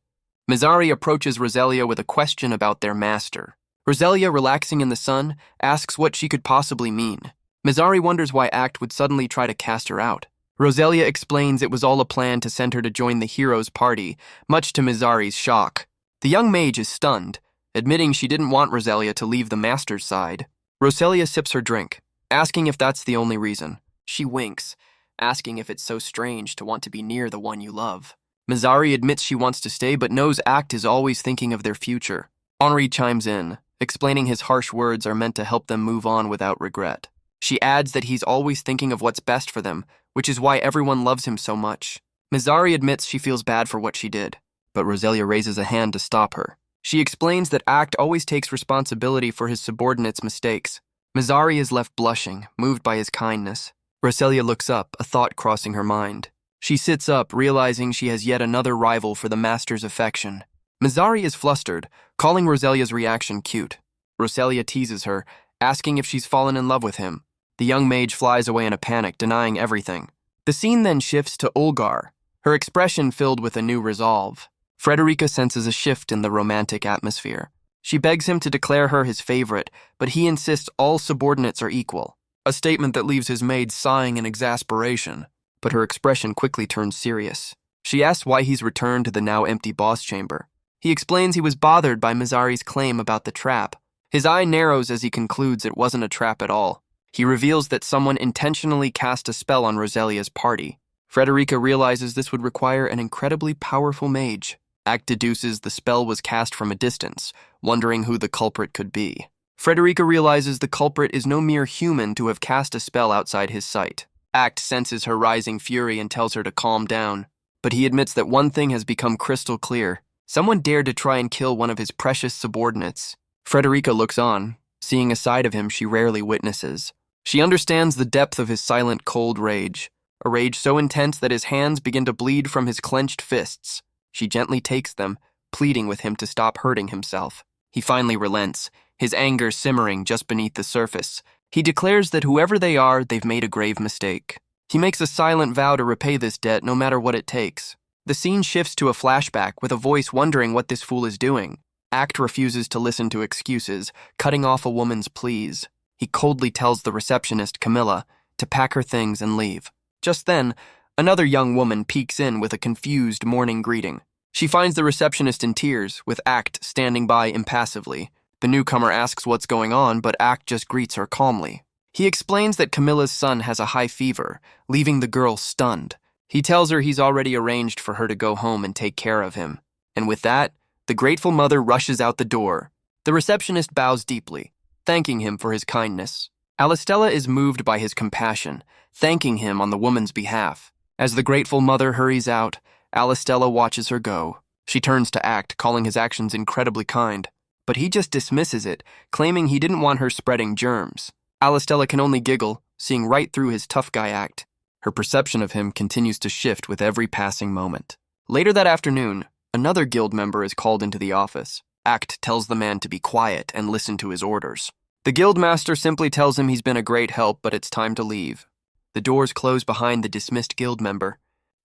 Mizari approaches Roselia with a question about their master. Roselia, relaxing in the sun, asks what she could possibly mean. Mizari wonders why Act would suddenly try to cast her out. Roselia explains it was all a plan to send her to join the hero's party, much to Mizari's shock. The young mage is stunned, admitting she didn't want Roselia to leave the master's side. Roselia sips her drink, asking if that's the only reason. She winks, asking if it's so strange to want to be near the one you love. Mizari admits she wants to stay, but knows Act is always thinking of their future. Henri chimes in, explaining his harsh words are meant to help them move on without regret. She adds that he's always thinking of what's best for them, which is why everyone loves him so much. Mizari admits she feels bad for what she did, but Roselia raises a hand to stop her. She explains that Act always takes responsibility for his subordinates' mistakes. Mizari is left blushing, moved by his kindness. Roselia looks up, a thought crossing her mind. She sits up, realizing she has yet another rival for the master's affection. Mizari is flustered, calling Roselia's reaction cute. Roselia teases her, asking if she's fallen in love with him. The young mage flies away in a panic, denying everything. The scene then shifts to Olgar, her expression filled with a new resolve. Frederica senses a shift in the romantic atmosphere. She begs him to declare her his favorite, but he insists all subordinates are equal, a statement that leaves his maid sighing in exasperation. But her expression quickly turns serious. She asks why he's returned to the now empty boss chamber. He explains he was bothered by Mizari's claim about the trap. His eye narrows as he concludes it wasn't a trap at all. He reveals that someone intentionally cast a spell on Roselia's party. Frederica realizes this would require an incredibly powerful mage. Act deduces the spell was cast from a distance, wondering who the culprit could be. Frederica realizes the culprit is no mere human to have cast a spell outside his sight. Act senses her rising fury and tells her to calm down. But he admits that one thing has become crystal clear. Someone dared to try and kill one of his precious subordinates. Frederica looks on, seeing a side of him she rarely witnesses. She understands the depth of his silent, cold rage, a rage so intense that his hands begin to bleed from his clenched fists. She gently takes them, pleading with him to stop hurting himself. He finally relents, his anger simmering just beneath the surface. He declares that whoever they are, they've made a grave mistake. He makes a silent vow to repay this debt no matter what it takes. The scene shifts to a flashback with a voice wondering what this fool is doing. Act refuses to listen to excuses, cutting off a woman's pleas. He coldly tells the receptionist, Camilla, to pack her things and leave. Just then, another young woman peeks in with a confused morning greeting. She finds the receptionist in tears, with Act standing by impassively. The newcomer asks what's going on, but Act just greets her calmly. He explains that Camilla's son has a high fever, leaving the girl stunned. He tells her he's already arranged for her to go home and take care of him. And with that, the grateful mother rushes out the door. The receptionist bows deeply, thanking him for his kindness. Alistella is moved by his compassion, thanking him on the woman's behalf. As the grateful mother hurries out, Alistella watches her go. She turns to Act, calling his actions incredibly kind. But he just dismisses it, claiming he didn't want her spreading germs. Alistella can only giggle, seeing right through his tough guy act. Her perception of him continues to shift with every passing moment. Later that afternoon, another guild member is called into the office. Act tells the man to be quiet and listen to his orders. The guild master simply tells him he's been a great help, but it's time to leave. The doors close behind the dismissed guild member.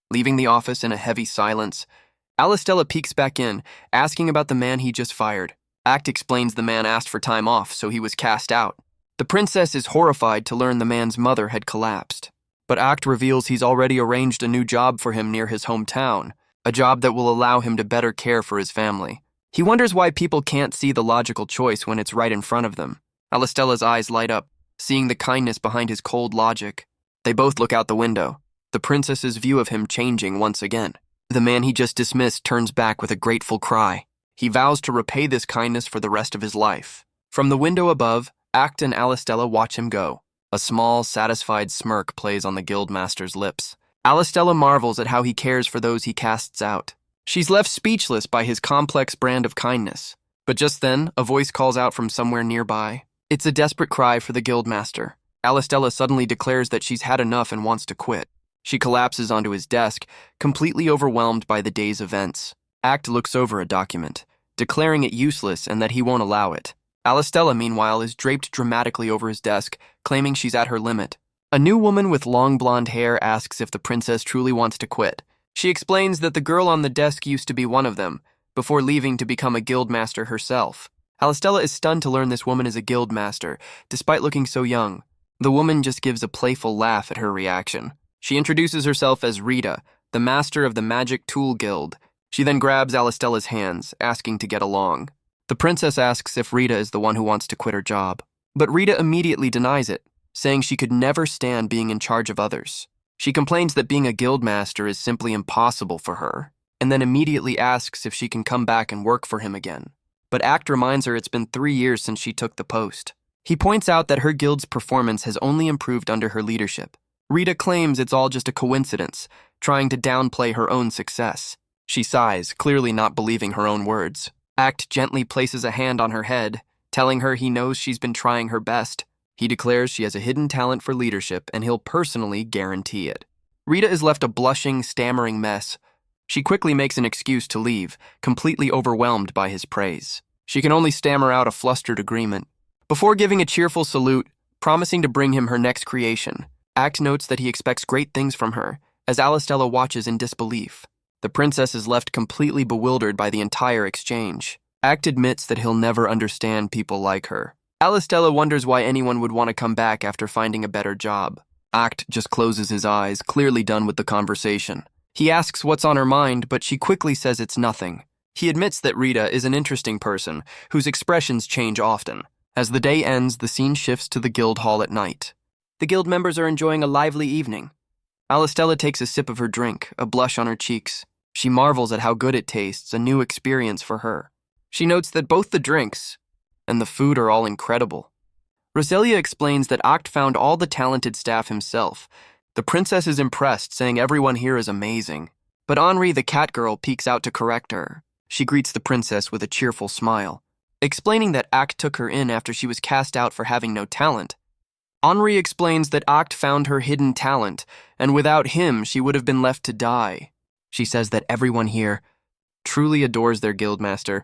Leaving the office in a heavy silence, Alistella peeks back in, asking about the man he just fired. Act explains the man asked for time off, so he was cast out. The princess is horrified to learn the man's mother had collapsed. But Act reveals he's already arranged a new job for him near his hometown, a job that will allow him to better care for his family. He wonders why people can't see the logical choice when it's right in front of them. Alistella's eyes light up, seeing the kindness behind his cold logic. They both look out the window, the princess's view of him changing once again. The man he just dismissed turns back with a grateful cry. He vows to repay this kindness for the rest of his life. From the window above, Act and Alistella watch him go. A small, satisfied smirk plays on the guildmaster's lips. Alistella marvels at how he cares for those he casts out. She's left speechless by his complex brand of kindness. But just then, a voice calls out from somewhere nearby. It's a desperate cry for the guildmaster. Alistella suddenly declares that she's had enough and wants to quit. She collapses onto his desk, completely overwhelmed by the day's events. Act looks over a document, declaring it useless and that he won't allow it. Alistella, meanwhile, is draped dramatically over his desk, claiming she's at her limit. A new woman with long blonde hair asks if the princess truly wants to quit. She explains that the girl on the desk used to be one of them, before leaving to become a guildmaster herself. Alistella is stunned to learn this woman is a guildmaster, despite looking so young. The woman just gives a playful laugh at her reaction. She introduces herself as Rita, the master of the Magic Tool Guild. She then grabs Alistella's hands, asking to get along. The princess asks if Rita is the one who wants to quit her job. But Rita immediately denies it, saying she could never stand being in charge of others. She complains that being a guildmaster is simply impossible for her, and then immediately asks if she can come back and work for him again. But Act reminds her it's been 3 years since she took the post. He points out that her guild's performance has only improved under her leadership. Rita claims it's all just a coincidence, trying to downplay her own success. She sighs, clearly not believing her own words. Act gently places a hand on her head, telling her he knows she's been trying her best. He declares she has a hidden talent for leadership and he'll personally guarantee it. Rita is left a blushing, stammering mess. She quickly makes an excuse to leave, completely overwhelmed by his praise. She can only stammer out a flustered agreement. Before giving a cheerful salute, promising to bring him her next creation, Act notes that he expects great things from her, as Alistella watches in disbelief. The princess is left completely bewildered by the entire exchange. Act admits that he'll never understand people like her. Alistella wonders why anyone would want to come back after finding a better job. Act just closes his eyes, clearly done with the conversation. He asks what's on her mind, but she quickly says it's nothing. He admits that Rita is an interesting person, whose expressions change often. As the day ends, the scene shifts to the guild hall at night. The guild members are enjoying a lively evening. Alistella takes a sip of her drink, a blush on her cheeks. She marvels at how good it tastes, a new experience for her. She notes that both the drinks and the food are all incredible. Roselia explains that Act found all the talented staff himself. The princess is impressed, saying everyone here is amazing. But Henri, the cat girl, peeks out to correct her. She greets the princess with a cheerful smile, explaining that Act took her in after she was cast out for having no talent. Henri explains that Act found her hidden talent, and without him, she would have been left to die. She says that everyone here truly adores their guildmaster.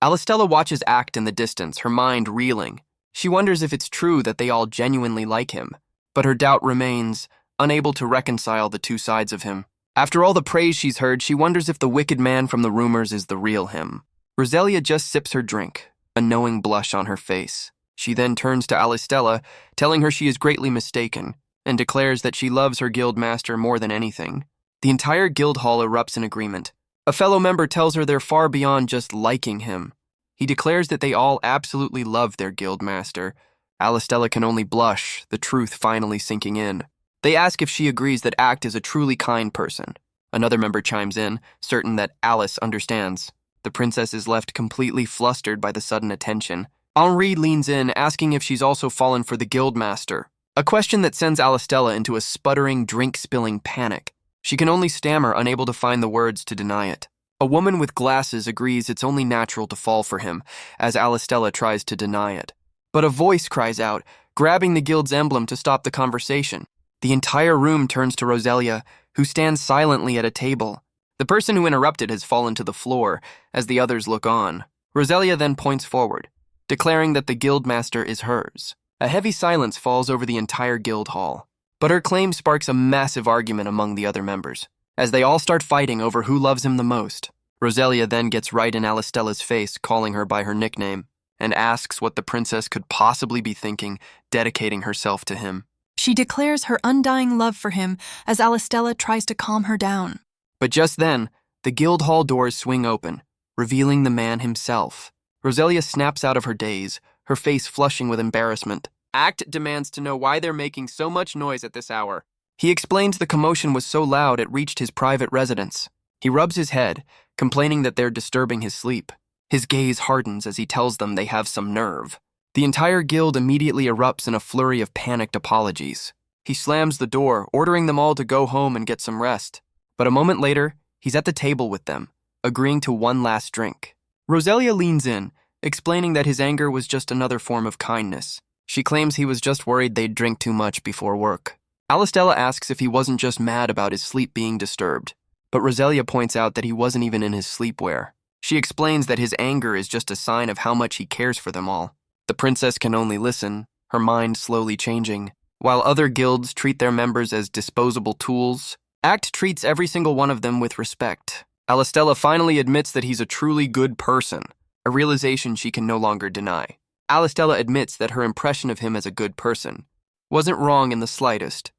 Alistella watches Act in the distance, her mind reeling. She wonders if it's true that they all genuinely like him, but her doubt remains, unable to reconcile the two sides of him. After all the praise she's heard, she wonders if the wicked man from the rumors is the real him. Roselia just sips her drink, a knowing blush on her face. She then turns to Alistella, telling her she is greatly mistaken, and declares that she loves her guildmaster more than anything. The entire guild hall erupts in agreement. A fellow member tells her they're far beyond just liking him. He declares that they all absolutely love their guildmaster. Alistella can only blush, the truth finally sinking in. They ask if she agrees that Act is a truly kind person. Another member chimes in, certain that Alice understands. The princess is left completely flustered by the sudden attention. Henri leans in, asking if she's also fallen for the guildmaster, a question that sends Alistella into a sputtering, drink-spilling panic. She can only stammer, unable to find the words to deny it. A woman with glasses agrees it's only natural to fall for him, as Alistella tries to deny it. But a voice cries out, grabbing the guild's emblem to stop the conversation. The entire room turns to Roselia, who stands silently at a table. The person who interrupted has fallen to the floor, as the others look on. Roselia then points forward, declaring that the guildmaster is hers. A heavy silence falls over the entire guild hall. But her claim sparks a massive argument among the other members, as they all start fighting over who loves him the most. Roselia then gets right in Alistella's face, calling her by her nickname, and asks what the princess could possibly be thinking, dedicating herself to him. She declares her undying love for him as Alistella tries to calm her down. But just then, the guild hall doors swing open, revealing the man himself. Roselia snaps out of her daze, her face flushing with embarrassment. Act demands to know why they're making so much noise at this hour. He explains the commotion was so loud it reached his private residence. He rubs his head, complaining that they're disturbing his sleep. His gaze hardens as he tells them they have some nerve. The entire guild immediately erupts in a flurry of panicked apologies. He slams the door, ordering them all to go home and get some rest. But a moment later, he's at the table with them, agreeing to one last drink. Roselia leans in, explaining that his anger was just another form of kindness. She claims he was just worried they'd drink too much before work. Alistella asks if he wasn't just mad about his sleep being disturbed, but Roselia points out that he wasn't even in his sleepwear. She explains that his anger is just a sign of how much he cares for them all. The princess can only listen, her mind slowly changing. While other guilds treat their members as disposable tools, Act treats every single one of them with respect. Alistella finally admits that he's a truly good person, a realization she can no longer deny. Alistella admits that her impression of him as a good person wasn't wrong in the slightest.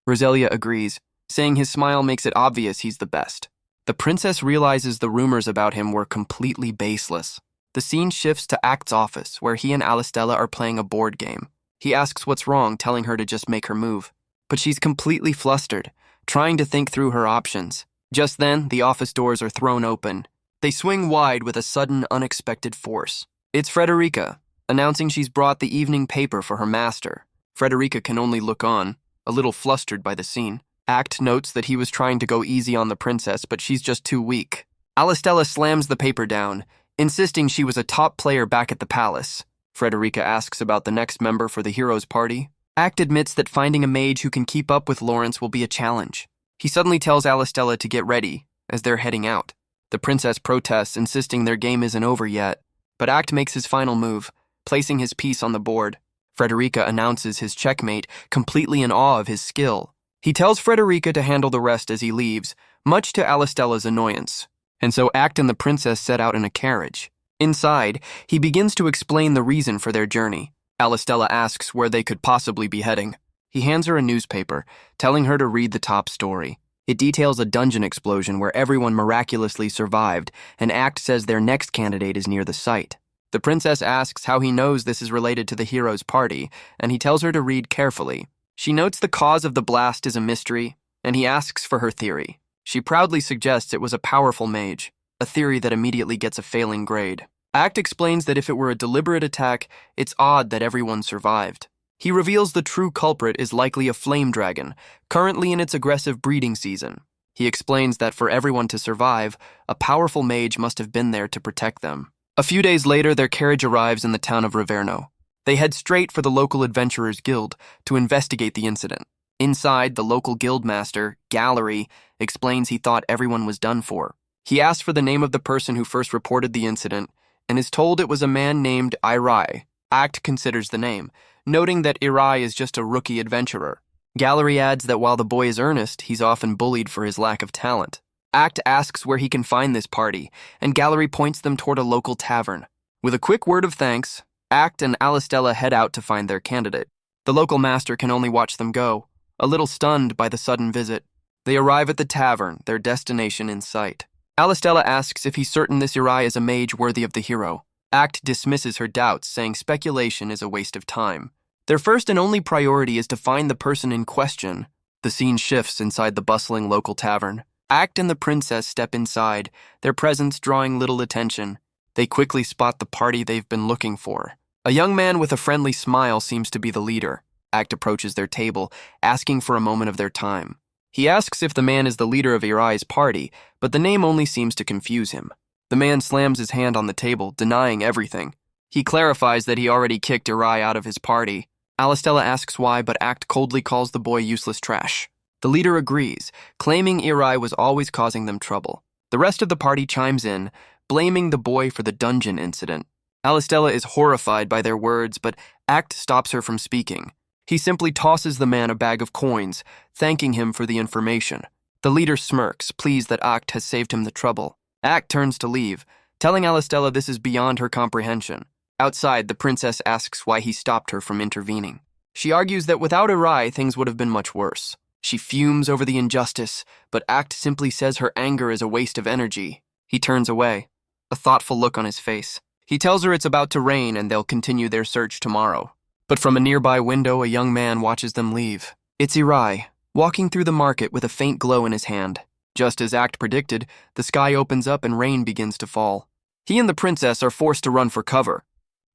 Roselia agrees, saying his smile makes it obvious he's the best. The princess realizes the rumors about him were completely baseless. The scene shifts to Act's office, where he and Alistella are playing a board game. He asks what's wrong, telling her to just make her move. But she's completely flustered, trying to think through her options. Just then, the office doors are thrown open. They swing wide with a sudden, unexpected force. It's Frederica, announcing she's brought the evening paper for her master. Frederica can only look on, a little flustered by the scene. Act notes that he was trying to go easy on the princess, but she's just too weak. Alistella slams the paper down, insisting she was a top player back at the palace. Frederica asks about the next member for the heroes' party. Act admits that finding a mage who can keep up with Lawrence will be a challenge. He suddenly tells Alistella to get ready, as they're heading out. The princess protests, insisting their game isn't over yet, but Act makes his final move, placing his piece on the board. Frederica announces his checkmate, completely in awe of his skill. He tells Frederica to handle the rest as he leaves, much to Alistella's annoyance. And so Act and the princess set out in a carriage. Inside, he begins to explain the reason for their journey. Alistella asks where they could possibly be heading. He hands her a newspaper, telling her to read the top story. It details a dungeon explosion where everyone miraculously survived, and Act says their next candidate is near the site. The princess asks how he knows this is related to the hero's party, and he tells her to read carefully. She notes the cause of the blast is a mystery, and he asks for her theory. She proudly suggests it was a powerful mage, a theory that immediately gets a failing grade. Act explains that if it were a deliberate attack, it's odd that everyone survived. He reveals the true culprit is likely a flame dragon, currently in its aggressive breeding season. He explains that for everyone to survive, a powerful mage must have been there to protect them. A few days later, their carriage arrives in the town of Raverno. They head straight for the local adventurers' guild to investigate the incident. Inside, the local guildmaster, Gallery, explains he thought everyone was done for. He asks for the name of the person who first reported the incident and is told it was a man named Irai. Act considers the name, noting that Irai is just a rookie adventurer. Gallery adds that while the boy is earnest, he's often bullied for his lack of talent. Act asks where he can find this party, and Gallery points them toward a local tavern. With a quick word of thanks, Act and Alistella head out to find their candidate. The local master can only watch them go, a little stunned by the sudden visit. They arrive at the tavern, their destination in sight. Alistella asks if he's certain this Irai is a mage worthy of the hero. Act dismisses her doubts, saying speculation is a waste of time. Their first and only priority is to find the person in question. The scene shifts inside the bustling local tavern. Act and the princess step inside, their presence drawing little attention. They quickly spot the party they've been looking for. A young man with a friendly smile seems to be the leader. Act approaches their table, asking for a moment of their time. He asks if the man is the leader of Irai's party, but the name only seems to confuse him. The man slams his hand on the table, denying everything. He clarifies that he already kicked Irai out of his party. Alistella asks why, but Act coldly calls the boy useless trash. The leader agrees, claiming Irai was always causing them trouble. The rest of the party chimes in, blaming the boy for the dungeon incident. Alistella is horrified by their words, but Act stops her from speaking. He simply tosses the man a bag of coins, thanking him for the information. The leader smirks, pleased that Act has saved him the trouble. Act turns to leave, telling Alistella this is beyond her comprehension. Outside, the princess asks why he stopped her from intervening. She argues that without Irai, things would have been much worse. She fumes over the injustice, but Act simply says her anger is a waste of energy. He turns away, a thoughtful look on his face. He tells her it's about to rain and they'll continue their search tomorrow. But from a nearby window, a young man watches them leave. It's Irai, walking through the market with a faint glow in his hand. Just as Act predicted, the sky opens up and rain begins to fall. He and the princess are forced to run for cover.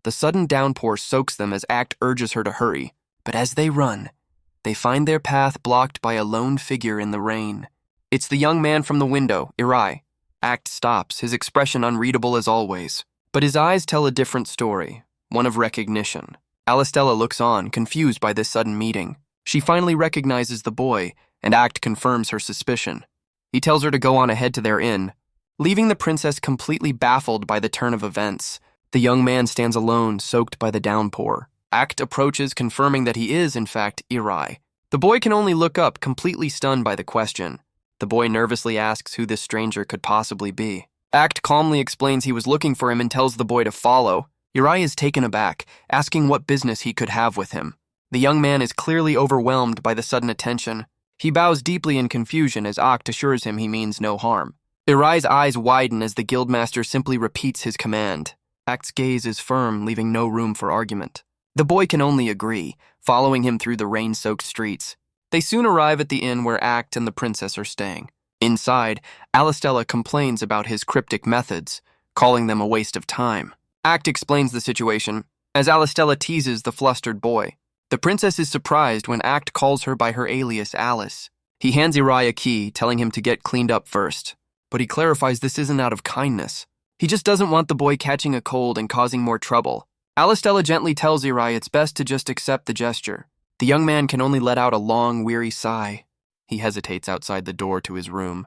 The sudden downpour soaks them as Act urges her to hurry. But as they run, they find their path blocked by a lone figure in the rain. It's the young man from the window, Irai. Act stops, his expression unreadable as always. But his eyes tell a different story, one of recognition. Alistella looks on, confused by this sudden meeting. She finally recognizes the boy, and Act confirms her suspicion. He tells her to go on ahead to their inn, leaving the princess completely baffled by the turn of events. The young man stands alone, soaked by the downpour. Act approaches, confirming that he is, in fact, Irai. The boy can only look up, completely stunned by the question. The boy nervously asks who this stranger could possibly be. Act calmly explains he was looking for him and tells the boy to follow. Irai is taken aback, asking what business he could have with him. The young man is clearly overwhelmed by the sudden attention. He bows deeply in confusion as Act assures him he means no harm. Irai's eyes widen as the guildmaster simply repeats his command. Act's gaze is firm, leaving no room for argument. The boy can only agree, following him through the rain-soaked streets. They soon arrive at the inn where Act and the princess are staying. Inside, Alistella complains about his cryptic methods, calling them a waste of time. Act explains the situation, as Alistella teases the flustered boy. The princess is surprised when Act calls her by her alias Alice. He hands Irai a key, telling him to get cleaned up first. But he clarifies this isn't out of kindness. He just doesn't want the boy catching a cold and causing more trouble. Alistella gently tells Irai it's best to just accept the gesture. The young man can only let out a long, weary sigh. He hesitates outside the door to his room.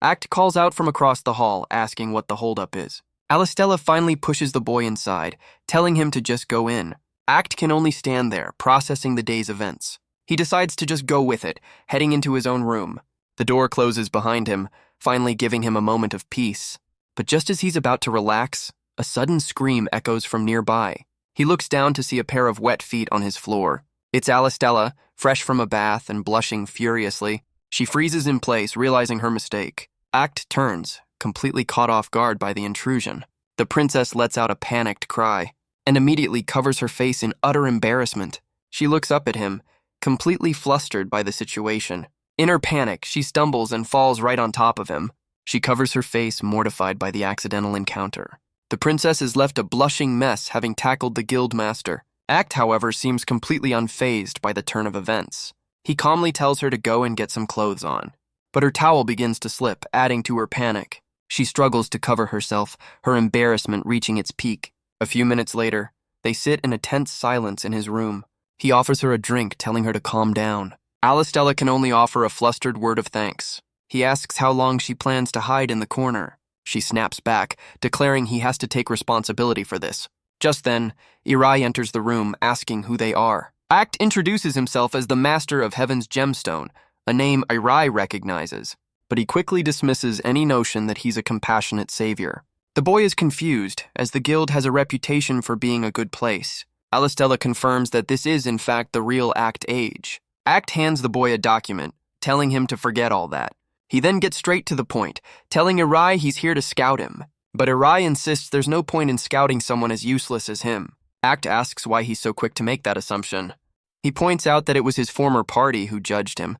Act calls out from across the hall, asking what the holdup is. Alistella finally pushes the boy inside, telling him to just go in. Act can only stand there, processing the day's events. He decides to just go with it, heading into his own room. The door closes behind him, finally giving him a moment of peace. But just as he's about to relax, a sudden scream echoes from nearby. He looks down to see a pair of wet feet on his floor. It's Alistella, fresh from a bath and blushing furiously. She freezes in place, realizing her mistake. Act turns, completely caught off guard by the intrusion. The princess lets out a panicked cry and immediately covers her face in utter embarrassment. She looks up at him, completely flustered by the situation. In her panic, she stumbles and falls right on top of him. She covers her face, mortified by the accidental encounter. The princess is left a blushing mess, having tackled the guild master. Act, however, seems completely unfazed by the turn of events. He calmly tells her to go and get some clothes on. But her towel begins to slip, adding to her panic. She struggles to cover herself, her embarrassment reaching its peak. A few minutes later, they sit in a tense silence in his room. He offers her a drink, telling her to calm down. Alistella can only offer a flustered word of thanks. He asks how long she plans to hide in the corner. She snaps back, declaring he has to take responsibility for this. Just then, Irai enters the room, asking who they are. Act introduces himself as the Master of Heaven's Gemstone, a name Irai recognizes, but he quickly dismisses any notion that he's a compassionate savior. The boy is confused, as the guild has a reputation for being a good place. Alistella confirms that this is, in fact, the real Act age. Act hands the boy a document, telling him to forget all that. He then gets straight to the point, telling Irai he's here to scout him. But Irai insists there's no point in scouting someone as useless as him. Act asks why he's so quick to make that assumption. He points out that it was his former party who judged him,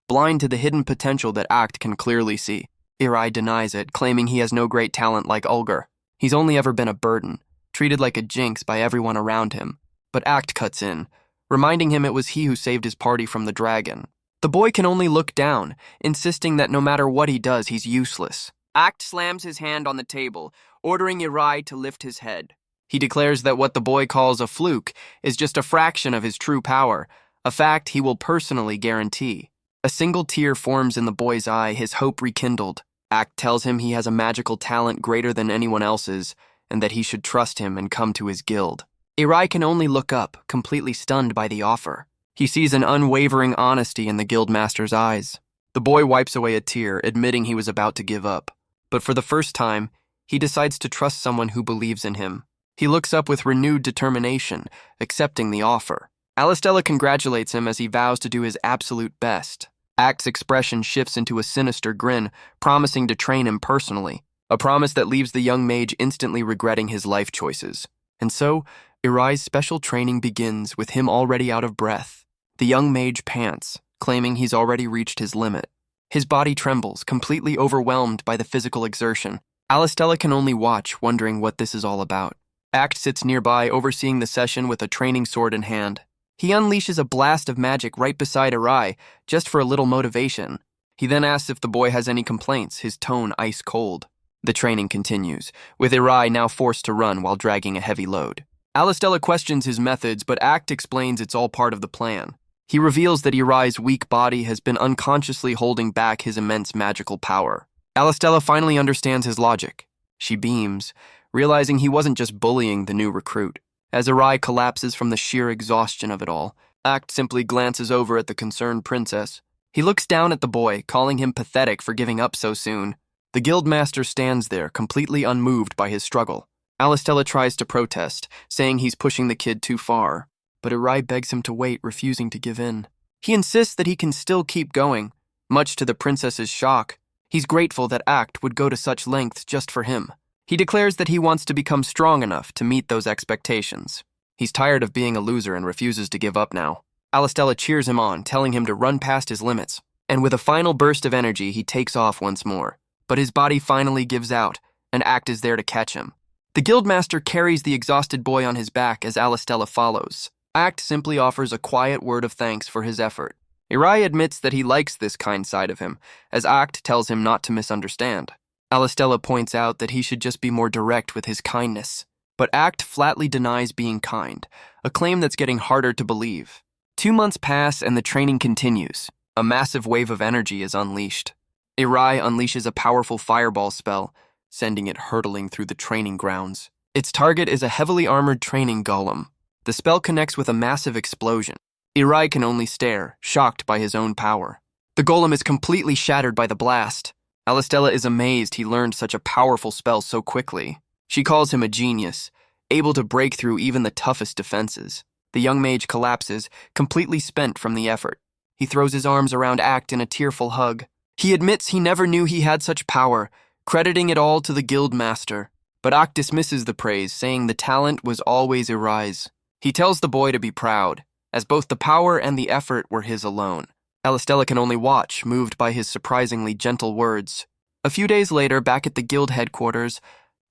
blind to the hidden potential that Act can clearly see. Irai denies it, claiming he has no great talent like Ulgar. He's only ever been a burden, treated like a jinx by everyone around him. But Act cuts in, reminding him it was he who saved his party from the dragon. The boy can only look down, insisting that no matter what he does, he's useless. Act slams his hand on the table, ordering Irai to lift his head. He declares that what the boy calls a fluke is just a fraction of his true power, a fact he will personally guarantee. A single tear forms in the boy's eye, his hope rekindled. Act tells him he has a magical talent greater than anyone else's, and that he should trust him and come to his guild. Irai can only look up, completely stunned by the offer. He sees an unwavering honesty in the guildmaster's eyes. The boy wipes away a tear, admitting he was about to give up. But for the first time, he decides to trust someone who believes in him. He looks up with renewed determination, accepting the offer. Alistella congratulates him as he vows to do his absolute best. Act's expression shifts into a sinister grin, promising to train him personally, a promise that leaves the young mage instantly regretting his life choices. And so, Irai's special training begins with him already out of breath. The young mage pants, claiming he's already reached his limit. His body trembles, completely overwhelmed by the physical exertion. Alistella can only watch, wondering what this is all about. Act sits nearby, overseeing the session with a training sword in hand. He unleashes a blast of magic right beside Irai, just for a little motivation. He then asks if the boy has any complaints, his tone ice cold. The training continues, with Irai now forced to run while dragging a heavy load. Alistella questions his methods, but Act explains it's all part of the plan. He reveals that Irai's weak body has been unconsciously holding back his immense magical power. Alistella finally understands his logic. She beams, realizing he wasn't just bullying the new recruit. As Arai collapses from the sheer exhaustion of it all, Act simply glances over at the concerned princess. He looks down at the boy, calling him pathetic for giving up so soon. The guildmaster stands there, completely unmoved by his struggle. Alistella tries to protest, saying he's pushing the kid too far, but Arai begs him to wait, refusing to give in. He insists that he can still keep going, much to the princess's shock. He's grateful that Act would go to such lengths just for him. He declares that he wants to become strong enough to meet those expectations. He's tired of being a loser and refuses to give up now. Alistella cheers him on, telling him to run past his limits, and with a final burst of energy, he takes off once more. But his body finally gives out, and Act is there to catch him. The guildmaster carries the exhausted boy on his back as Alistella follows. Act simply offers a quiet word of thanks for his effort. Arai admits that he likes this kind side of him, as Act tells him not to misunderstand. Alistella points out that he should just be more direct with his kindness. But Act flatly denies being kind, a claim that's getting harder to believe. 2 months pass and the training continues. A massive wave of energy is unleashed. Arai unleashes a powerful fireball spell, sending it hurtling through the training grounds. Its target is a heavily armored training golem. The spell connects with a massive explosion. Arai can only stare, shocked by his own power. The golem is completely shattered by the blast. Alistella is amazed he learned such a powerful spell so quickly. She calls him a genius, able to break through even the toughest defenses. The young mage collapses, completely spent from the effort. He throws his arms around Act in a tearful hug. He admits he never knew he had such power, crediting it all to the guildmaster. But Act dismisses the praise, saying the talent was always Arai's. He tells the boy to be proud, as both the power and the effort were his alone. Alistella can only watch, moved by his surprisingly gentle words. A few days later, back at the guild headquarters,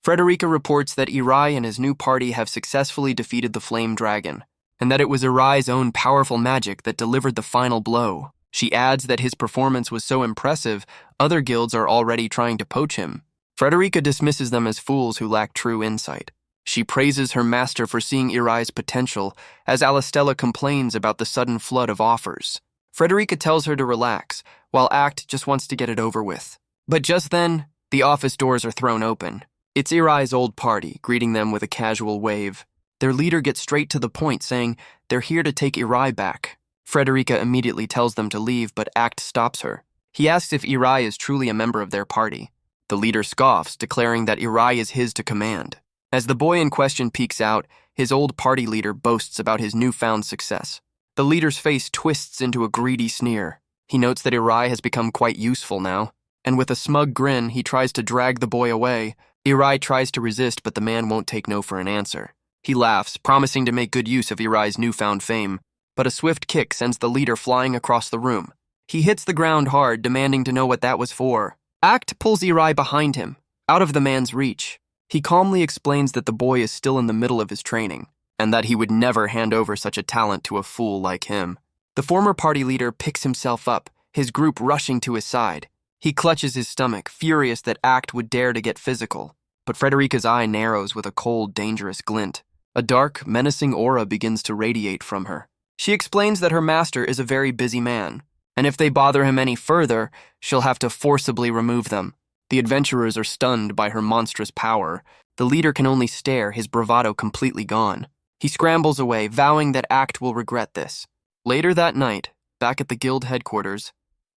Frederica reports that Arai and his new party have successfully defeated the flame dragon, and that it was Arai's own powerful magic that delivered the final blow. She adds that his performance was so impressive, other guilds are already trying to poach him. Frederica dismisses them as fools who lack true insight. She praises her master for seeing Arai's potential, as Alistella complains about the sudden flood of offers. Frederica tells her to relax, while Act just wants to get it over with. But just then, the office doors are thrown open. It's Arai's old party, greeting them with a casual wave. Their leader gets straight to the point, saying they're here to take Arai back. Frederica immediately tells them to leave, but Act stops her. He asks if Arai is truly a member of their party. The leader scoffs, declaring that Arai is his to command. As the boy in question peeks out, his old party leader boasts about his newfound success. The leader's face twists into a greedy sneer. He notes that Arai has become quite useful now, and with a smug grin, he tries to drag the boy away. Arai tries to resist, but the man won't take no for an answer. He laughs, promising to make good use of Arai's newfound fame, but a swift kick sends the leader flying across the room. He hits the ground hard, demanding to know what that was for. Act pulls Arai behind him, out of the man's reach. He calmly explains that the boy is still in the middle of his training, and that he would never hand over such a talent to a fool like him. The former party leader picks himself up, his group rushing to his side. He clutches his stomach, furious that Act would dare to get physical. But Frederica's eye narrows with a cold, dangerous glint. A dark, menacing aura begins to radiate from her. She explains that her master is a very busy man, and if they bother him any further, she'll have to forcibly remove them. The adventurers are stunned by her monstrous power. The leader can only stare, his bravado completely gone. He scrambles away, vowing that Act will regret this. Later that night, back at the guild headquarters,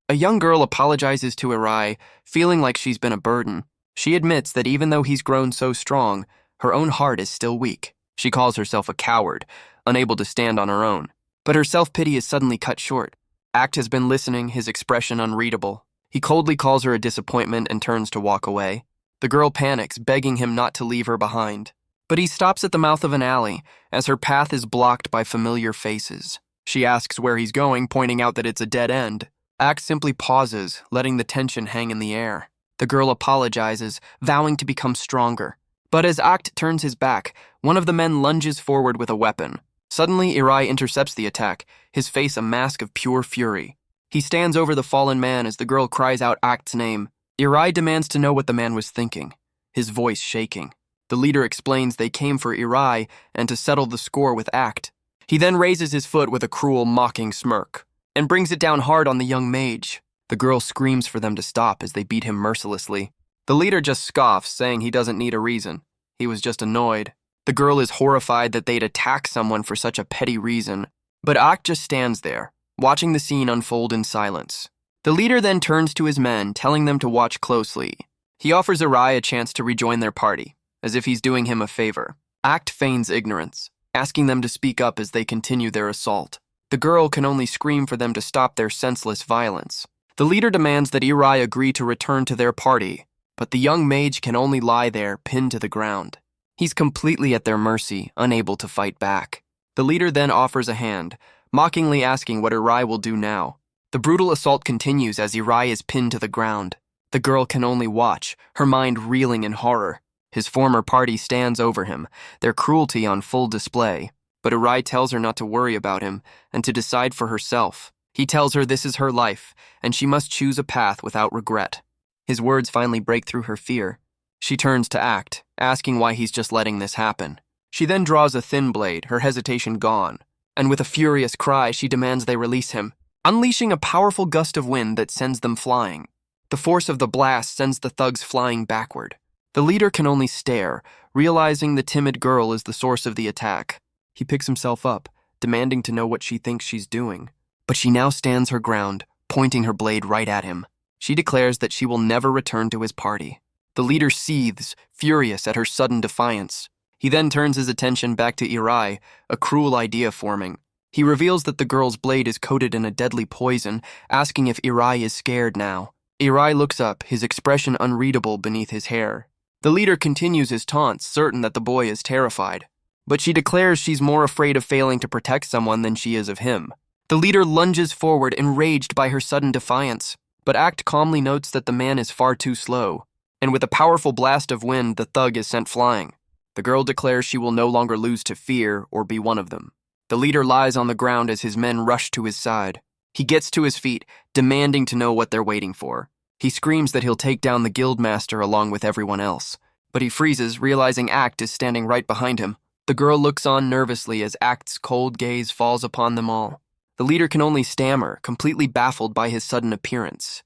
a young girl apologizes to Arai, feeling like she's been a burden. She admits that even though he's grown so strong, her own heart is still weak. She calls herself a coward, unable to stand on her own. But her self-pity is suddenly cut short. Act has been listening, his expression unreadable. He coldly calls her a disappointment and turns to walk away. The girl panics, begging him not to leave her behind. But he stops at the mouth of an alley, as her path is blocked by familiar faces. She asks where he's going, pointing out that it's a dead end. Act simply pauses, letting the tension hang in the air. The girl apologizes, vowing to become stronger. But as Act turns his back, one of the men lunges forward with a weapon. Suddenly, Arai intercepts the attack, his face a mask of pure fury. He stands over the fallen man as the girl cries out Act's name. Arai demands to know what the man was thinking, his voice shaking. The leader explains they came for Arai and to settle the score with Act. He then raises his foot with a cruel, mocking smirk, and brings it down hard on the young mage. The girl screams for them to stop as they beat him mercilessly. The leader just scoffs, saying he doesn't need a reason. He was just annoyed. The girl is horrified that they'd attack someone for such a petty reason, but Act just stands there, watching the scene unfold in silence. The leader then turns to his men, telling them to watch closely. He offers Irai a chance to rejoin their party, as if he's doing him a favor. Act feigns ignorance, asking them to speak up as they continue their assault. The girl can only scream for them to stop their senseless violence. The leader demands that Irai agree to return to their party, but the young mage can only lie there, pinned to the ground. He's completely at their mercy, unable to fight back. The leader then offers a hand, mockingly asking what Irai will do now. The brutal assault continues as Irai is pinned to the ground. The girl can only watch, her mind reeling in horror. His former party stands over him, their cruelty on full display. But Irai tells her not to worry about him and to decide for herself. He tells her this is her life, and she must choose a path without regret. His words finally break through her fear. She turns to Act, asking why he's just letting this happen. She then draws a thin blade, her hesitation gone, and with a furious cry, she demands they release him, unleashing a powerful gust of wind that sends them flying. The force of the blast sends the thugs flying backward. The leader can only stare, realizing the timid girl is the source of the attack. He picks himself up, demanding to know what she thinks she's doing. But she now stands her ground, pointing her blade right at him. She declares that she will never return to his party. The leader seethes, furious at her sudden defiance. He then turns his attention back to Irai, a cruel idea forming. He reveals that the girl's blade is coated in a deadly poison, asking if Irai is scared now. Irai looks up, his expression unreadable beneath his hair. The leader continues his taunts, certain that the boy is terrified. But she declares she's more afraid of failing to protect someone than she is of him. The leader lunges forward, enraged by her sudden defiance. But Act calmly notes that the man is far too slow, and with a powerful blast of wind, the thug is sent flying. The girl declares she will no longer lose to fear or be one of them. The leader lies on the ground as his men rush to his side. He gets to his feet, demanding to know what they're waiting for. He screams that he'll take down the guildmaster along with everyone else. But he freezes, realizing Act is standing right behind him. The girl looks on nervously as Act's cold gaze falls upon them all. The leader can only stammer, completely baffled by his sudden appearance.